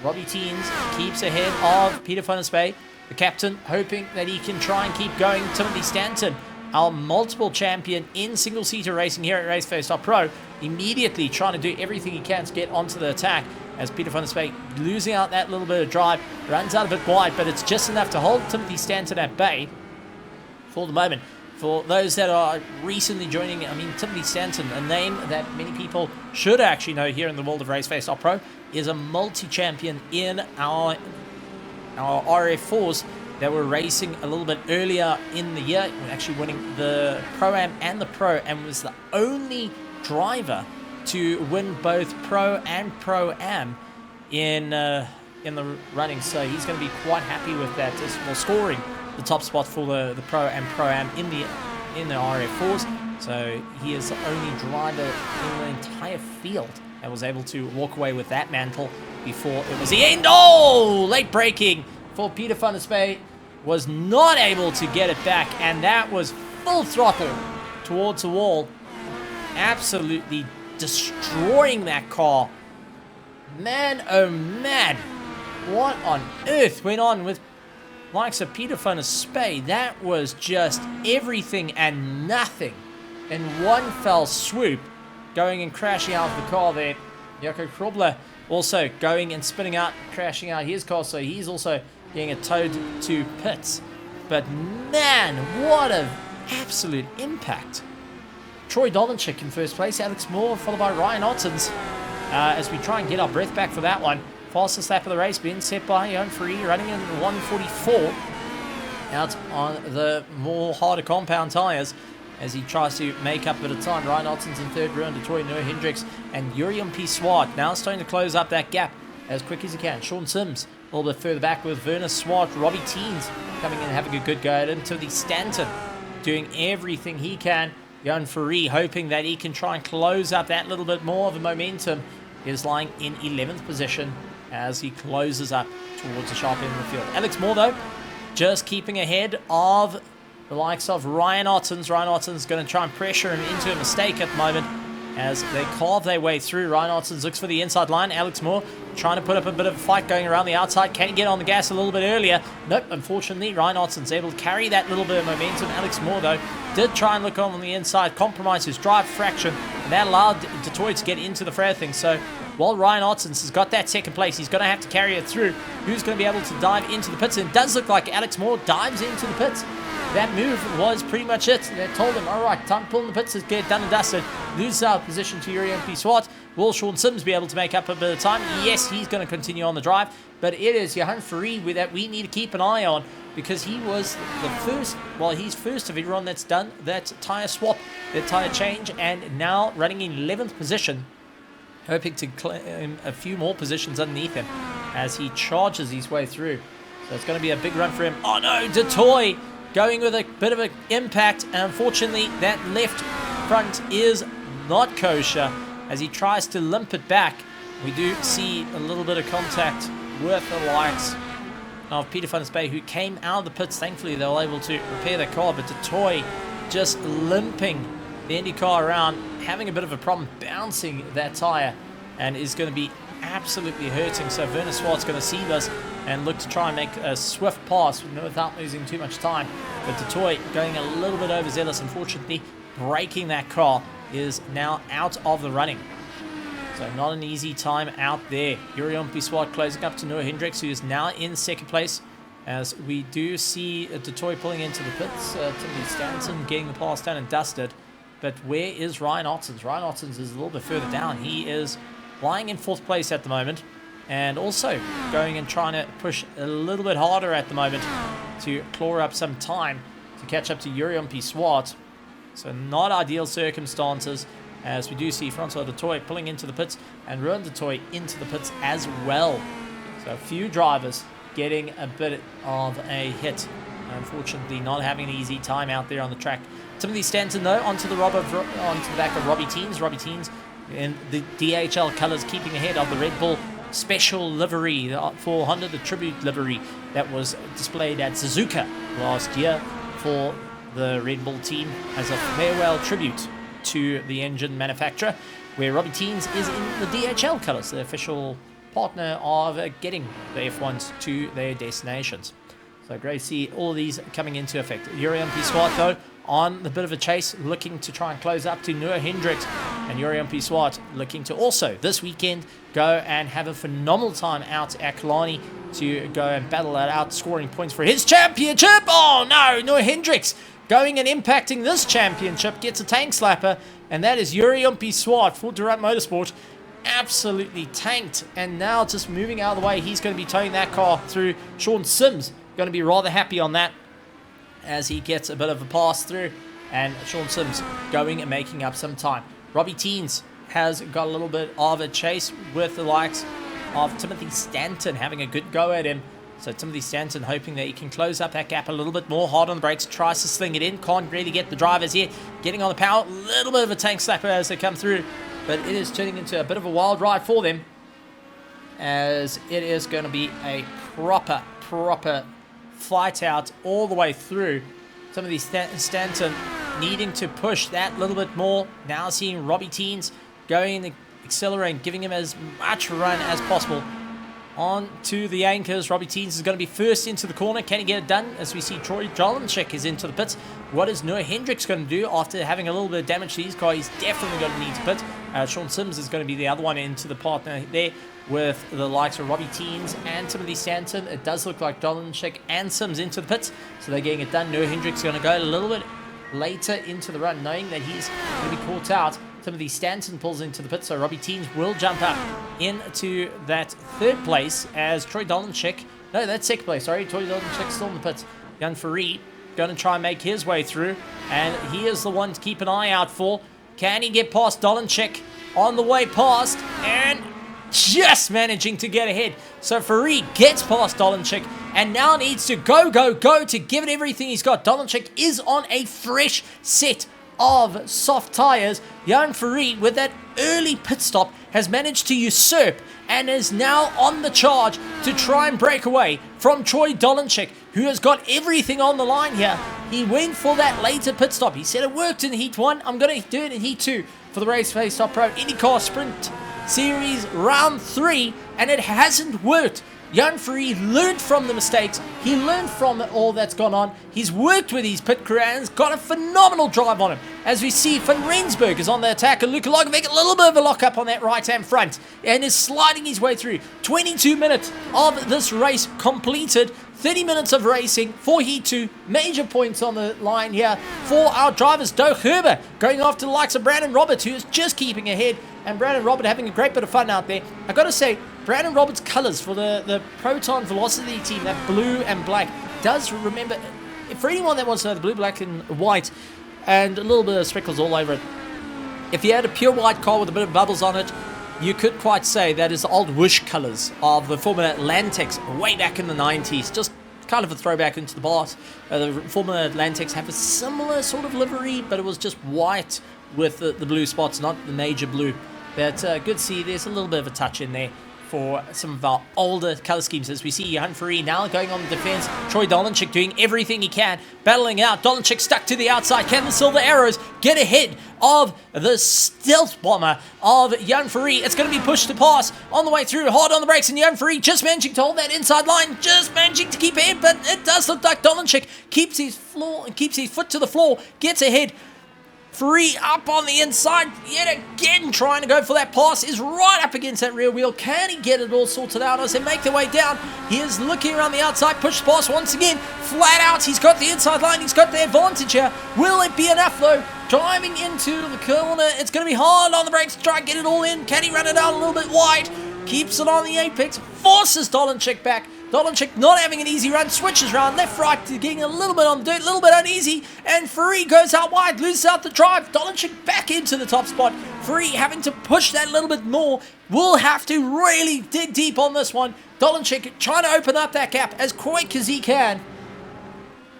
Robbie Teens keeps ahead of Peter van der Spey, the captain, hoping that he can try and keep going. Timothy Stanton, our multiple champion in single-seater racing here at RaceFace.Pro, immediately trying to do everything he can to get onto the attack. as Peter van der Spey losing out that little bit of drive, runs out a bit wide, but it's just enough to hold Timothy Stanton at bay for the moment. For those that are recently joining, I mean, Timothy Stanton, a name that many people should actually know here in the world of RaceFace.Pro, is a multi-champion in our RF4s that were racing a little bit earlier in the year, actually winning the Pro-Am and the Pro, and was the only driver to win both Pro and Pro-Am in the running. So he's going to be quite happy with that, as well, scoring the top spot for the Pro and Pro-Am in the RF4s. So he is the only driver in the entire field that was able to walk away with that mantle before it was the end. Oh, late braking for Peter van der Spey, was not able to get it back, and that was full throttle towards the wall, absolutely destroying that car. Man, oh man, what on earth went on with likes of Peter van der Spey? That was just everything and nothing in one fell swoop, going and crashing out of the car there. Jaco Krobler also going and spinning out, crashing out his car, so he's also getting a towed to pits. But man, what an absolute impact. Troy Dolanchik in first place, Alex Moore followed by Ryan Ottens, as we try and get our breath back for that one. Fastest lap of the race being set by Untitled, running in 1:44 out on the more harder compound tyres as he tries to make up a bit of time. Ryan Ottens in third, Ruan Detroit, Noah Hendricks, and Uriam P. Swart now starting to close up that gap as quick as he can. Sean Sims a little bit further back with Werner Swart. Robbie Teens coming in and having a good go at him. Timothy Stanton doing everything he can. Jan Ferree hoping that he can try and close up that little bit more of the momentum, is lying in 11th position as he closes up towards the sharp end of the field. Alex Moore, though, just keeping ahead of the likes of Ryan Ottens. Ryan Ottens going to try and pressure him into a mistake at the moment as they carve their way through. Ryan Ottens looks for the inside line. Alex Moore trying to put up a bit of a fight going around the outside. Can he get on the gas a little bit earlier? Nope, unfortunately, Ryan Ottens able to carry that little bit of momentum. Alex Moore, though, did try and look on the inside, compromise his drive fraction, and that allowed Detroit to get into the fray of things. So while Ryan Ottens has got that second place, he's going to have to carry it through. Who's going to be able to dive into the pits? And it does look like Alex Moore dives into the pits. That move was pretty much it. They told him, all right, time to pull in the pits, let's get it done and dusted. Loses our position to Uriam P. Swart. Will Sean Sims be able to make up a bit of time? Yes, he's going to continue on the drive, but it is Johan Ferree that we need to keep an eye on, because he was the first, well, he's first of everyone that's done that tyre swap, that tyre change, and now running in 11th position, hoping to claim a few more positions underneath him as he charges his way through. So it's going to be a big run for him. Oh no, Detoy going with a bit of an impact, and unfortunately that left front is not kosher as he tries to limp it back. We do see a little bit of contact with the likes of Peter van der Spey, who came out of the pits. Thankfully they were able to repair their car, but Detoy just limping the IndyCar around, having a bit of a problem bouncing that tyre, and is going to be absolutely hurting. So Werner Swart's going to see this and look to try and make a swift pass without losing too much time. But Detoy going a little bit overzealous, unfortunately, breaking that car, is now out of the running. So not an easy time out there. Uriam P. Swart closing up to Noah Hendricks, who is now in second place, as we do see Detoy pulling into the pits. Timothy Stanton getting the pass done and dusted. But where is Ryan Ottens? Ryan Ottens is a little bit further down. He is lying in 4th place at the moment, and also going and trying to push a little bit harder at the moment to claw up some time to catch up to Uriam P. Swart. So not ideal circumstances, as we do see Francois Detoy pulling into the pits and Ruan Detoy into the pits as well. So a few drivers getting a bit of a hit. Unfortunately, not having an easy time out there on the track. Timothy Stanton, though, onto the back of Robbie Teens. Robbie Teens in the DHL colours, keeping ahead of the Red Bull special livery for Honda, the tribute livery that was displayed at Suzuka last year for the Red Bull team as a farewell tribute to the engine manufacturer, where Robbie Teens is in the DHL colours, the official partner of getting the F1s to their destinations. So great to see all of these coming into effect. Uriam P. Swart, though, on the bit of a chase, looking to try and close up to Noah Hendricks, and Jurien Swart looking to also this weekend go and have a phenomenal time out at Kalani to go and battle that out, scoring points for his championship. Oh no, Noah Hendricks going and impacting this championship, gets a tank slapper, and that is Jurien Swart for Durant Motorsport. Absolutely tanked, and now just moving out of the way, he's going to be towing that car through. Sean Sims going to be rather happy on that as he gets a bit of a pass through, and Sean Sims going and making up some time. Robbie Teens has got a little bit of a chase with the likes of Timothy Stanton having a good go at him. So Timothy Stanton hoping that he can close up that gap a little bit more. Hard on the brakes, tries to sling it in, can't really get the drivers here. Getting on the power, a little bit of a tank slapper as they come through, but it is turning into a bit of a wild ride for them, as it is going to be a proper fight out all the way through. Timothy Stanton needing to push that little bit more. Now seeing Robbie Teens going and accelerating, giving him as much run as possible. On to the anchors. Robbie Teens is going to be first into the corner. Can he get it done? As we see Troy Jolenchik is into the pits. What is Noah Hendricks going to do after having a little bit of damage to his car? He's definitely going to need to pit. Sean Sims is going to be the other one into the partner there with the likes of Robbie Teens and Timothy Stanton. It does look like Jolenchik and Sims into the pits, so they're getting it done. Noah Hendricks is going to go a little bit later into the run, knowing that he's going to be caught out. Timothy Stanton pulls into the pit, so Robbie Teens will jump up into that third place as Troy Jolenchik, no, that's second place, sorry, Troy Jolenchik still in the pits. Jan Ferree going to try and make his way through, and he is the one to keep an eye out for. Can he get past Jolenchik on the way past, and just managing to get ahead. So Ferree gets past Jolenchik and now needs to go to give it everything he's got. Jolenchik is on a fresh set of soft tires. Jan Ferree, with that early pit stop, has managed to usurp and is now on the charge to try and break away from Troy Jolenchik, who has got everything on the line here. He went for that later pit stop. He said it worked in Heat 1. I'm going to do it in Heat 2 for the RaceFace.Pro IndyCar Sprint Series Round 3, and it hasn't worked. Jan Ferree learned from the mistakes. He learned from all that's gone on. He's worked with his pit crew and has got a phenomenal drive on him. As we see, Van Rensburg is on the attack, and Luka Logovic a little bit of a lock-up on that right-hand front and is sliding his way through. 22 minutes of this race completed. 30 minutes of racing for Heat 2. Major points on the line here for our drivers. Doug Herber going after the likes of Brandon Roberts, who is just keeping ahead. And Brandon Roberts having a great bit of fun out there. I got to say, Brandon Roberts' colors for the Proton Velocity team, that blue and black, does remember, for anyone that wants to know the blue, black, and white, and a little bit of speckles all over it. If you had a pure white car with a bit of bubbles on it, you could quite say that is the old Wish colors of the Formula Atlantics way back in the 90s. Just kind of a throwback into the past. The Formula Atlantics have a similar sort of livery, but it was just white with the blue spots, not the major blue. But good to see there's a little bit of a touch in there for some of our older color schemes, as we see Jan Ferree now going on the defense. Troy Jolenchik doing everything he can, battling out. Jolenchik stuck to the outside. Can the Silver Arrows get ahead of the stealth bomber of Jan Ferree? It's going to be pushed to pass on the way through. Hard on the brakes, and Jan Ferree just managing to hold that inside line, just managing to keep ahead, but it does look like Jolenchik keeps his foot to the floor, gets ahead. Ferree up on the inside, yet again trying to go for that pass, is right up against that rear wheel. Can he get it all sorted out as they make their way down? He is looking around the outside, push pass once again, flat out. He's got the inside line, he's got the advantage here. Will it be enough though? Driving into the corner, it's going to be hard on the brakes to try and get it all in. Can he run it out a little bit wide? Keeps it on the apex, forces Jolenchik back. Jolenchik not having an easy run, switches around left, right, getting a little bit on the dirt, a little bit uneasy, and Ferree goes out wide, loses out the drive. Jolenchik back into the top spot. Ferree having to push that a little bit more. Will have to really dig deep on this one. Jolenchik trying to open up that gap as quick as he can.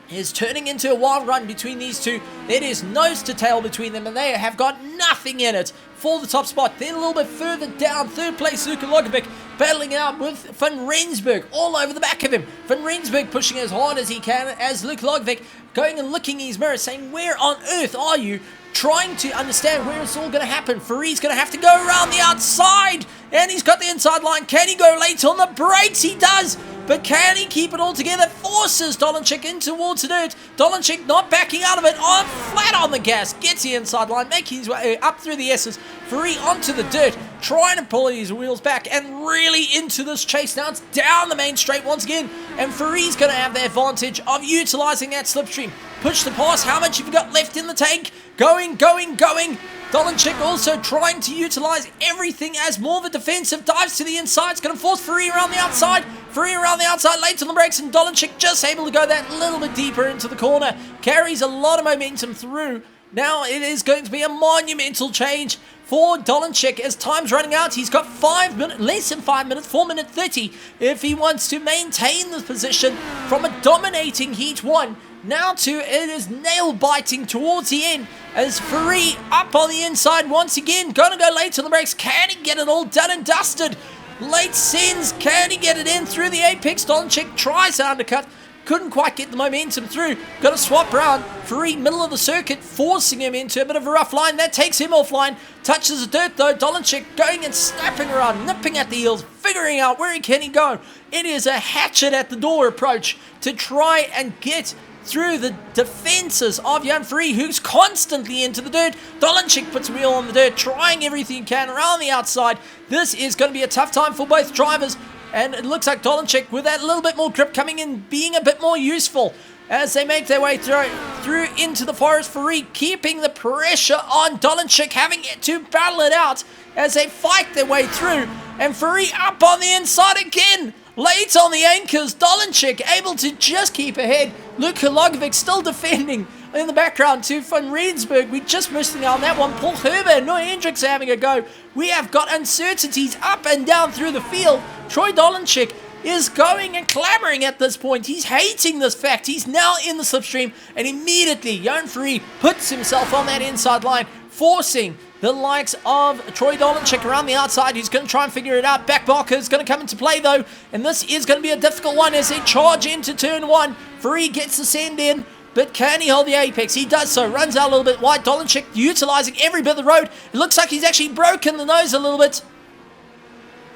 Is turning into a wild run between these two. It is nose to tail between them, and they have got nothing in it for the top spot. Then a little bit further down, third place, Luka Logovic battling out with Van Rensburg all over the back of him. Van Rensburg pushing as hard as he can as Luka Logovic going and looking in his mirror saying, where on earth are you? Trying to understand where it's all going to happen. Ferree's going to have to go around the outside, and he's got the inside line. Can he go late on the brakes? He does. but can he keep it all together? Forces Dolanchik in towards the dirt. Dolanchik not backing out of it, on flat on the gas, gets the inside line, making his way up through the S's. Free onto the dirt, trying to pull his wheels back and really into this chase. Now it's down the main straight once again, and Faree's going to have the advantage of utilizing that slipstream. Push the pass, how much have you got left in the tank? Going. Dolanchik also trying to utilize everything as more of a defensive dives to the inside. It's going to force Faree around the outside. Faree around the outside, late on the brakes, and Dolanchik just able to go that little bit deeper into the corner. Carries a lot of momentum through. Now it is going to be a monumental change for Dolanchik as time's running out. He's got 5 minutes, less than 5 minutes, 4 minutes 30, if he wants to maintain the position from a dominating Heat 1. Now to it is nail-biting towards the end as Faree up on the inside once again. Gonna go late on the brakes. Can he get it all done and dusted? Late sends. Can he get it in through the apex? Dolanchik tries to undercut. Couldn't quite get the momentum through. Got to swap round. Faree, middle of the circuit, forcing him into a bit of a rough line. That takes him offline. Touches the dirt though. Dolanchik going and snapping around, nipping at the heels, figuring out where can he go. It is a hatchet at the door approach to try and get through the defenses of Jan Faree, who's constantly into the dirt. Dolanchik puts a wheel on the dirt, trying everything he can around the outside. This is going to be a tough time for both drivers, and it looks like Dolanchik, with that little bit more grip coming in, being a bit more useful as they make their way through into the forest. Faree keeping the pressure on Dolanchik, having to battle it out as they fight their way through, and Faree up on the inside again. Late on the anchors, Dolanchik able to just keep ahead. Luka Logovic still defending in the background to Van Rensburg. We just missed out on that one. Paul Herber and Noah Hendricks are having a go. We have got uncertainties up and down through the field. Troy Dolanchik is going and clamoring at this point. He's hating this fact. He's now in the slipstream, and immediately Jan Faree puts himself on that inside line, forcing the likes of Troy Dolanchik around the outside. He's going to try and figure it out. Backbarker is going to come into play though, and this is going to be a difficult one as they charge into turn one. Faree gets the send in, but can he hold the apex? He does so. Runs out a little bit wide. Dolanchik utilizing every bit of the road. It looks like he's actually broken the nose a little bit.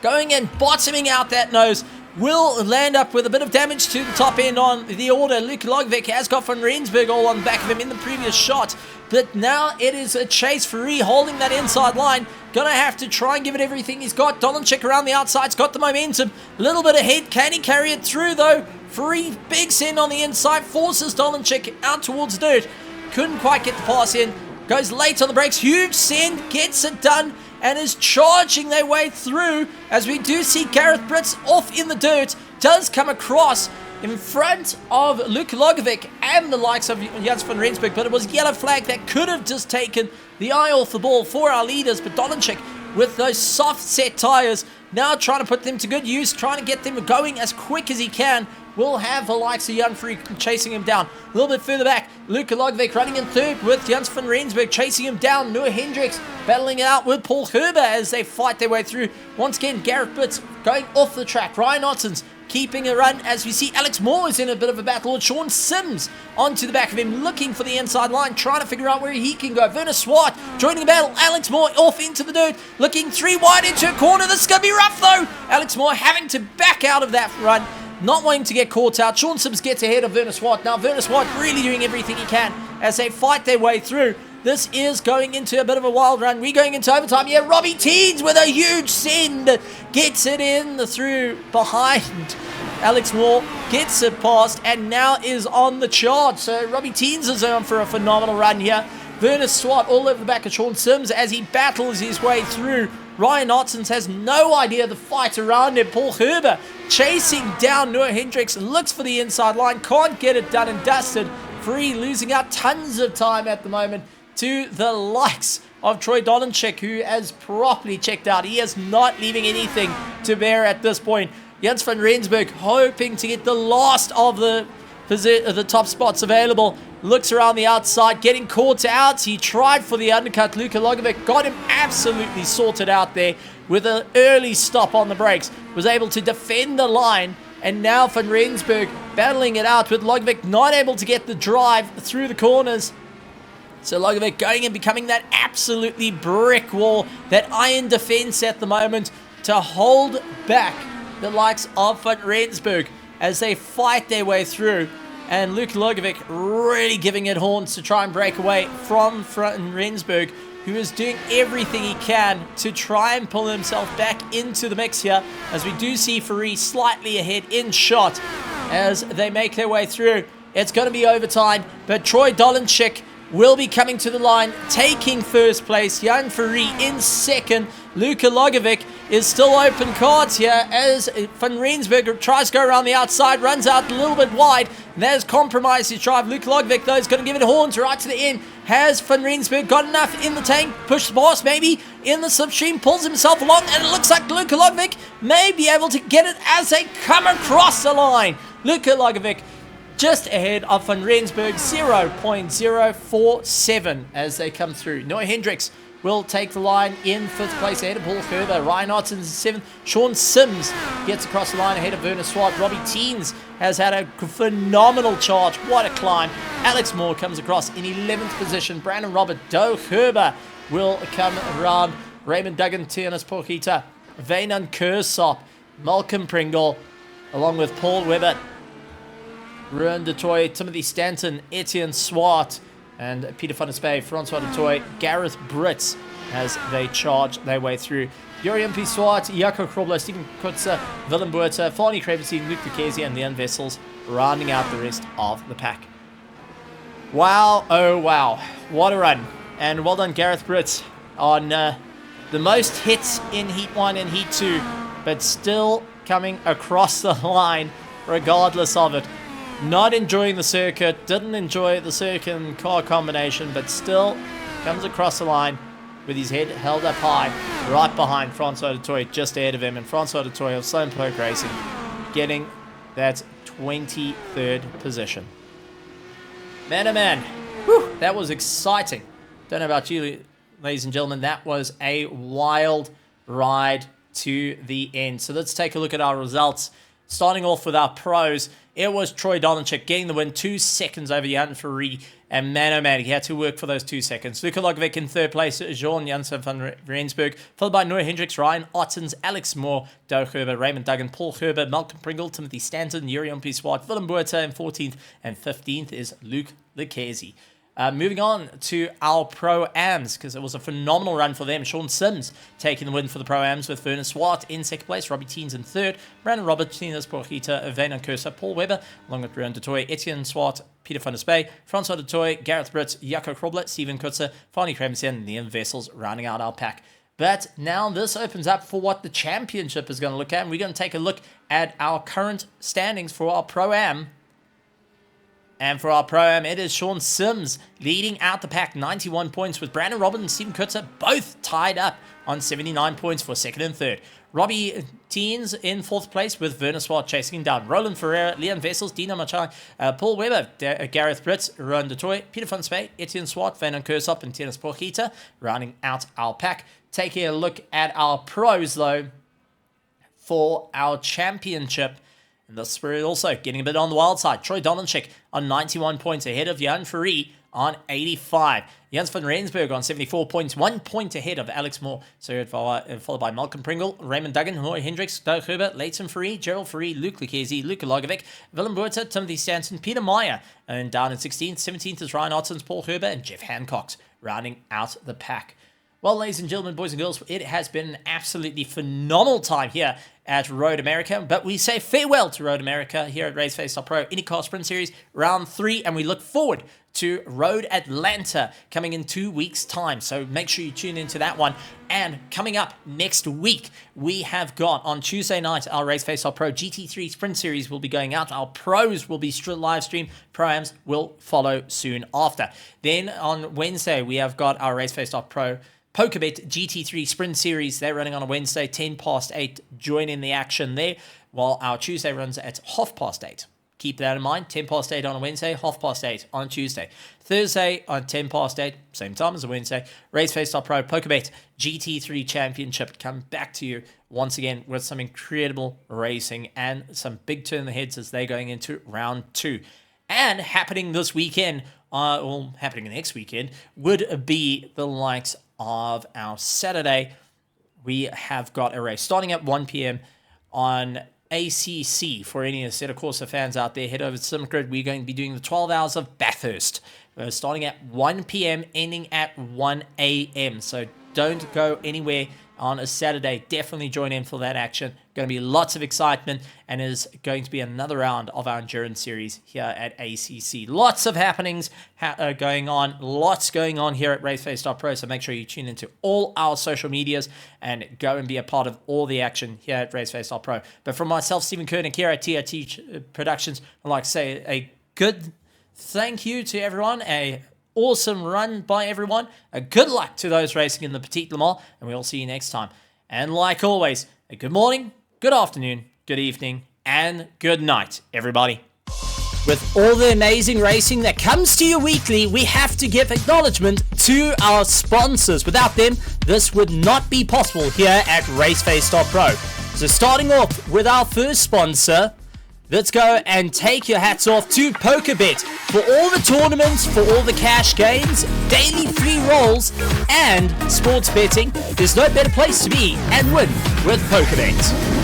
Going and bottoming out that nose. Will land up with a bit of damage to the top end on the order. Luke Logovic has got Van Rensburg all on the back of him in the previous shot. But now it is a chase. Faree holding that inside line. Gonna have to try and give it everything he's got. Dolanchik around the outside's got the momentum. A little bit ahead. Can he carry it through though? Faree, big send on the inside. Forces Dolanchik out towards dirt. Couldn't quite get the pass in. Goes late on the brakes. Huge send. Gets it done. And is charging their way through as we do see Gareth Brits off in the dirt. Does come across in front of Luke Logovic and the likes of Jens van Rensburg, but it was yellow flag that could have just taken the eye off the ball for our leaders. But Dolanchik, with those soft set tires, now trying to put them to good use, trying to get them going as quick as he can. Will have the likes of Jan Faree chasing him down. A little bit further back, Luka Logovic running in third with Jens van Rensburg chasing him down. Noah Hendricks battling it out with Paul Herber as they fight their way through. Once again, Gareth Blitz going off the track. Ryan Otten's keeping a run as we see Alex Moore is in a bit of a battle with Sean Sims onto the back of him, looking for the inside line, trying to figure out where he can go. Werner Swart joining the battle. Alex Moore off into the dirt, looking 3 wide into a corner. This is going to be rough though. Alex Moore having to back out of that run, not wanting to get caught out. Sean Sims gets ahead of Werner Swart. Now Werner Swart really doing everything he can as they fight their way through. This is going into a bit of a wild run. We're going into overtime. Yeah, Robbie Teeds with a huge send. Gets it in through behind. Alex Moore gets it past and now is on the chart. So Robbie Teeds is on for a phenomenal run here. Werner Swart all over the back of Sean Sims as he battles his way through. Ryan Ottens has no idea the fight around him. Paul Herber chasing down Noah Hendricks, looks for the inside line, can't get it done and dusted. Faree losing out tons of time at the moment to the likes of Troy Dolanchik, who has properly checked out. He is not leaving anything to bear at this point. Jens van Rensburg hoping to get the last of the top spots available. Looks around the outside, getting caught out. He tried for the undercut. Luka Logovic got him absolutely sorted out there with an early stop on the brakes. Was able to defend the line. And now Van Rensburg battling it out with Logovic not able to get the drive through the corners. So Logovic going and becoming that absolutely brick wall, that iron defense at the moment to hold back the likes of Van Rensburg. as they fight their way through. And Luke Logovic really giving it horns to try and break away from Rensburg, who is doing everything he can to try and pull himself back into the mix here, as we do see Ferrari slightly ahead in shot as they make their way through. It's going to be overtime, but Troy Dolenchik will be coming to the line, taking first place. Jan Ferrari in second. Luka Logovic is still open cards here as Van Rensburg tries to go around the outside, runs out a little bit wide. There's compromised his drive. Luka Logovic, though, is going to give it horns right to the end. Has Van Rensburg got enough in the tank? Push the boss, maybe, in the slipstream, pulls himself along, and it looks like Luka Logovic may be able to get it as they come across the line. Luka Logovic just ahead of Van Rensburg, 0.047 as they come through. Noah Hendricks will take the line in 5th place ahead of Paul Gerber. Ryan Ottens in 7th. Sean Sims gets across the line ahead of Werner Swart. Robbie Teens has had a phenomenal charge. What a climb. Alex Moore comes across in 11th position. Brandon Robert, Doe Gerber will come around. Raymond Duggan, Tianis Porchita, Vainan Kersop, Malcolm Pringle, along with Paul Webber, Ruan Detoy, Timothy Stanton, Etienne Swart, and Peter van der Spey, Francois Detoy, Gareth Brits as they charge their way through. Jurien P. Swart, Jaco Krobler, Stephen Kutzer, Willem Buerter, Farney Kravenstein, Luke Lucchesi, and Leon Vessels rounding out the rest of the pack. Wow, oh wow, what a run. And well done Gareth Brits on the most hits in Heat 1 and Heat 2, but still coming across the line regardless of it. Not enjoying the circuit, didn't enjoy the circuit and car combination, but still comes across the line with his head held up high, right behind Francois Detoy, just ahead of him. And Francois Detoy of Sloan Poke Racing getting that 23rd position. Man, oh man, whew, that was exciting. Don't know about you, ladies and gentlemen, that was a wild ride to the end. So let's take a look at our results. Starting off with our pros, it was Troy Dolenchik getting the win, 2 seconds over Jan Ferrari. And man, oh man, he had to work for those 2 seconds. Luka Logovic in 3rd place, Jean Janssen van Rensburg, followed by Noah Hendricks, Ryan Ottens, Alex Moore, Doe Gerber, Raymond Duggan, Paul Gerber, Malcolm Pringle, Timothy Stanton, Jurien P. Swart, Willem Buerter in 14th, and 15th is Luke Lucchesi. Moving on to our Pro-Ams, because it was a phenomenal run for them. Sean Sims taking the win for the Pro-Ams with Werner Swart in 2nd place, Robbie Teens in 3rd, Brandon Roberts, Tinas Porchita, Vainan Kersop, Paul Webber, along with Ruan Detoy, Etienne Swart, Peter van der Spey, Francois Detoy, Gareth Brits, Jaco Krobler, Stephen Kutzer, Farney Kravenstein, and Liam Vessels rounding out our pack. But now this opens up for what the championship is going to look at, and we're going to take a look at our current standings for our Pro-Am. And for our Pro-Am, it is Sean Sims leading out the pack, 91 points, with Brandon Robin and Stephen Kutzer both tied up on 79 points for 2nd and 3rd. Robbie Teens in 4th place with Werner Swart chasing him down. Roland Ferreira, Leon Vessels, Dino Machai, Paul Webber, Gareth Brits, Ruan Detoy, Peter van Spey, Etienne Swart, Vainan Kersop, and Tinas Porchita rounding out our pack. Taking a look at our pros, though, for our championship. And the Spirit also getting a bit on the wild side. Troy Dolenchik on 91 points ahead of Jan Ferrari on 85. Jens van Rensburg on 74 points, 1 point ahead of Alex Moore. So followed by Malcolm Pringle, Raymond Duggan, Roy Hendricks, Doug Gerber, Leighton Ferrari, Gerald Ferrari, Luke Lucchesi, Luka Logovic, Willem Buerter, Timothy Stanton, Peter Meyer. And down in 16th, 17th is Ryan Ottens, Paul Gerber, and Jeff Hancock rounding out the pack. Well, ladies and gentlemen, boys and girls, it has been an absolutely phenomenal time here at Road America, but we say farewell to Road America here at RaceFace.Pro IndyCar Sprint Series Round 3, and we look forward to Road Atlanta coming in 2 weeks' time, so make sure you tune into that one. And coming up next week, we have got on Tuesday night, our RaceFace.Pro GT3 Sprint Series will be going out. Our pros will be live stream. Pro-Ams will follow soon after. Then on Wednesday, we have got our RaceFace.Pro PokerBet GT3 Sprint Series. They're running on a Wednesday, 10 past 8. Join in the action there, while our Tuesday runs at 8:30. Keep that in mind, 10 past 8 on a Wednesday, 8:30 on Tuesday. Thursday on 10 past 8, same time as a Wednesday, RaceFace.Pro PokerBet GT3 Championship. Come back to you once again with some incredible racing and some big turn the heads as they're going into round 2. And happening this weekend, or happening next weekend, would be the likes of our Saturday. We have got a race starting at 1 p.m. on ACC. For any Assetto Corsa fans out there, head over to Simgrid. We're going to be doing the 12 hours of Bathurst, starting at 1 p.m., ending at 1 a.m. So don't go anywhere on a Saturday. Definitely join in for that action. Going to be lots of excitement, and is going to be another round of our endurance series here at ACC. Lots of happenings going on. Lots going on here at RaceFace.Pro. So make sure you tune into all our social medias and go and be a part of all the action here at RaceFace.Pro. But from myself, Stephen Koenig here at TRT Productions, I'd like to say a good thank you to everyone. A awesome run by everyone. A good luck to those racing in the Petite Le Mans, and we'll see you next time. And like always, a good morning, good afternoon, good evening, and good night, everybody. With all the amazing racing that comes to you weekly, we have to give acknowledgement to our sponsors. Without them, this would not be possible here at RaceFace.Pro. So starting off with our first sponsor, let's go and take your hats off to PokerBet. For all the tournaments, for all the cash gains, daily free rolls, and sports betting, there's no better place to be and win with PokerBet.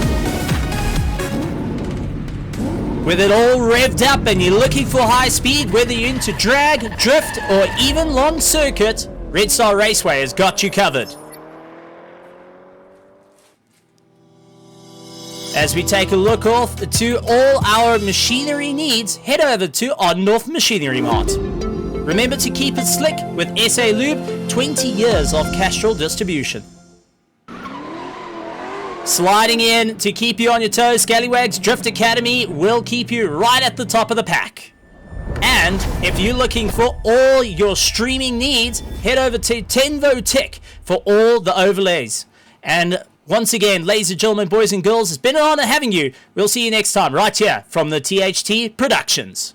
With it all revved up and you're looking for high speed, whether you're into drag, drift, or even long circuit, Red Star Raceway has got you covered. As we take a look off to all our machinery needs, head over to Oddendorf Machinery Mart. Remember to keep it slick with SA Lube, 20 years of Castrol distribution. Sliding in to keep you on your toes, Scallywags Drift Academy will keep you right at the top of the pack. And if you're looking for all your streaming needs, head over to Tenvo Tech for all the overlays. And once again, ladies and gentlemen, boys and girls, it's been an honor having you. We'll see you next time right here from the THT Productions.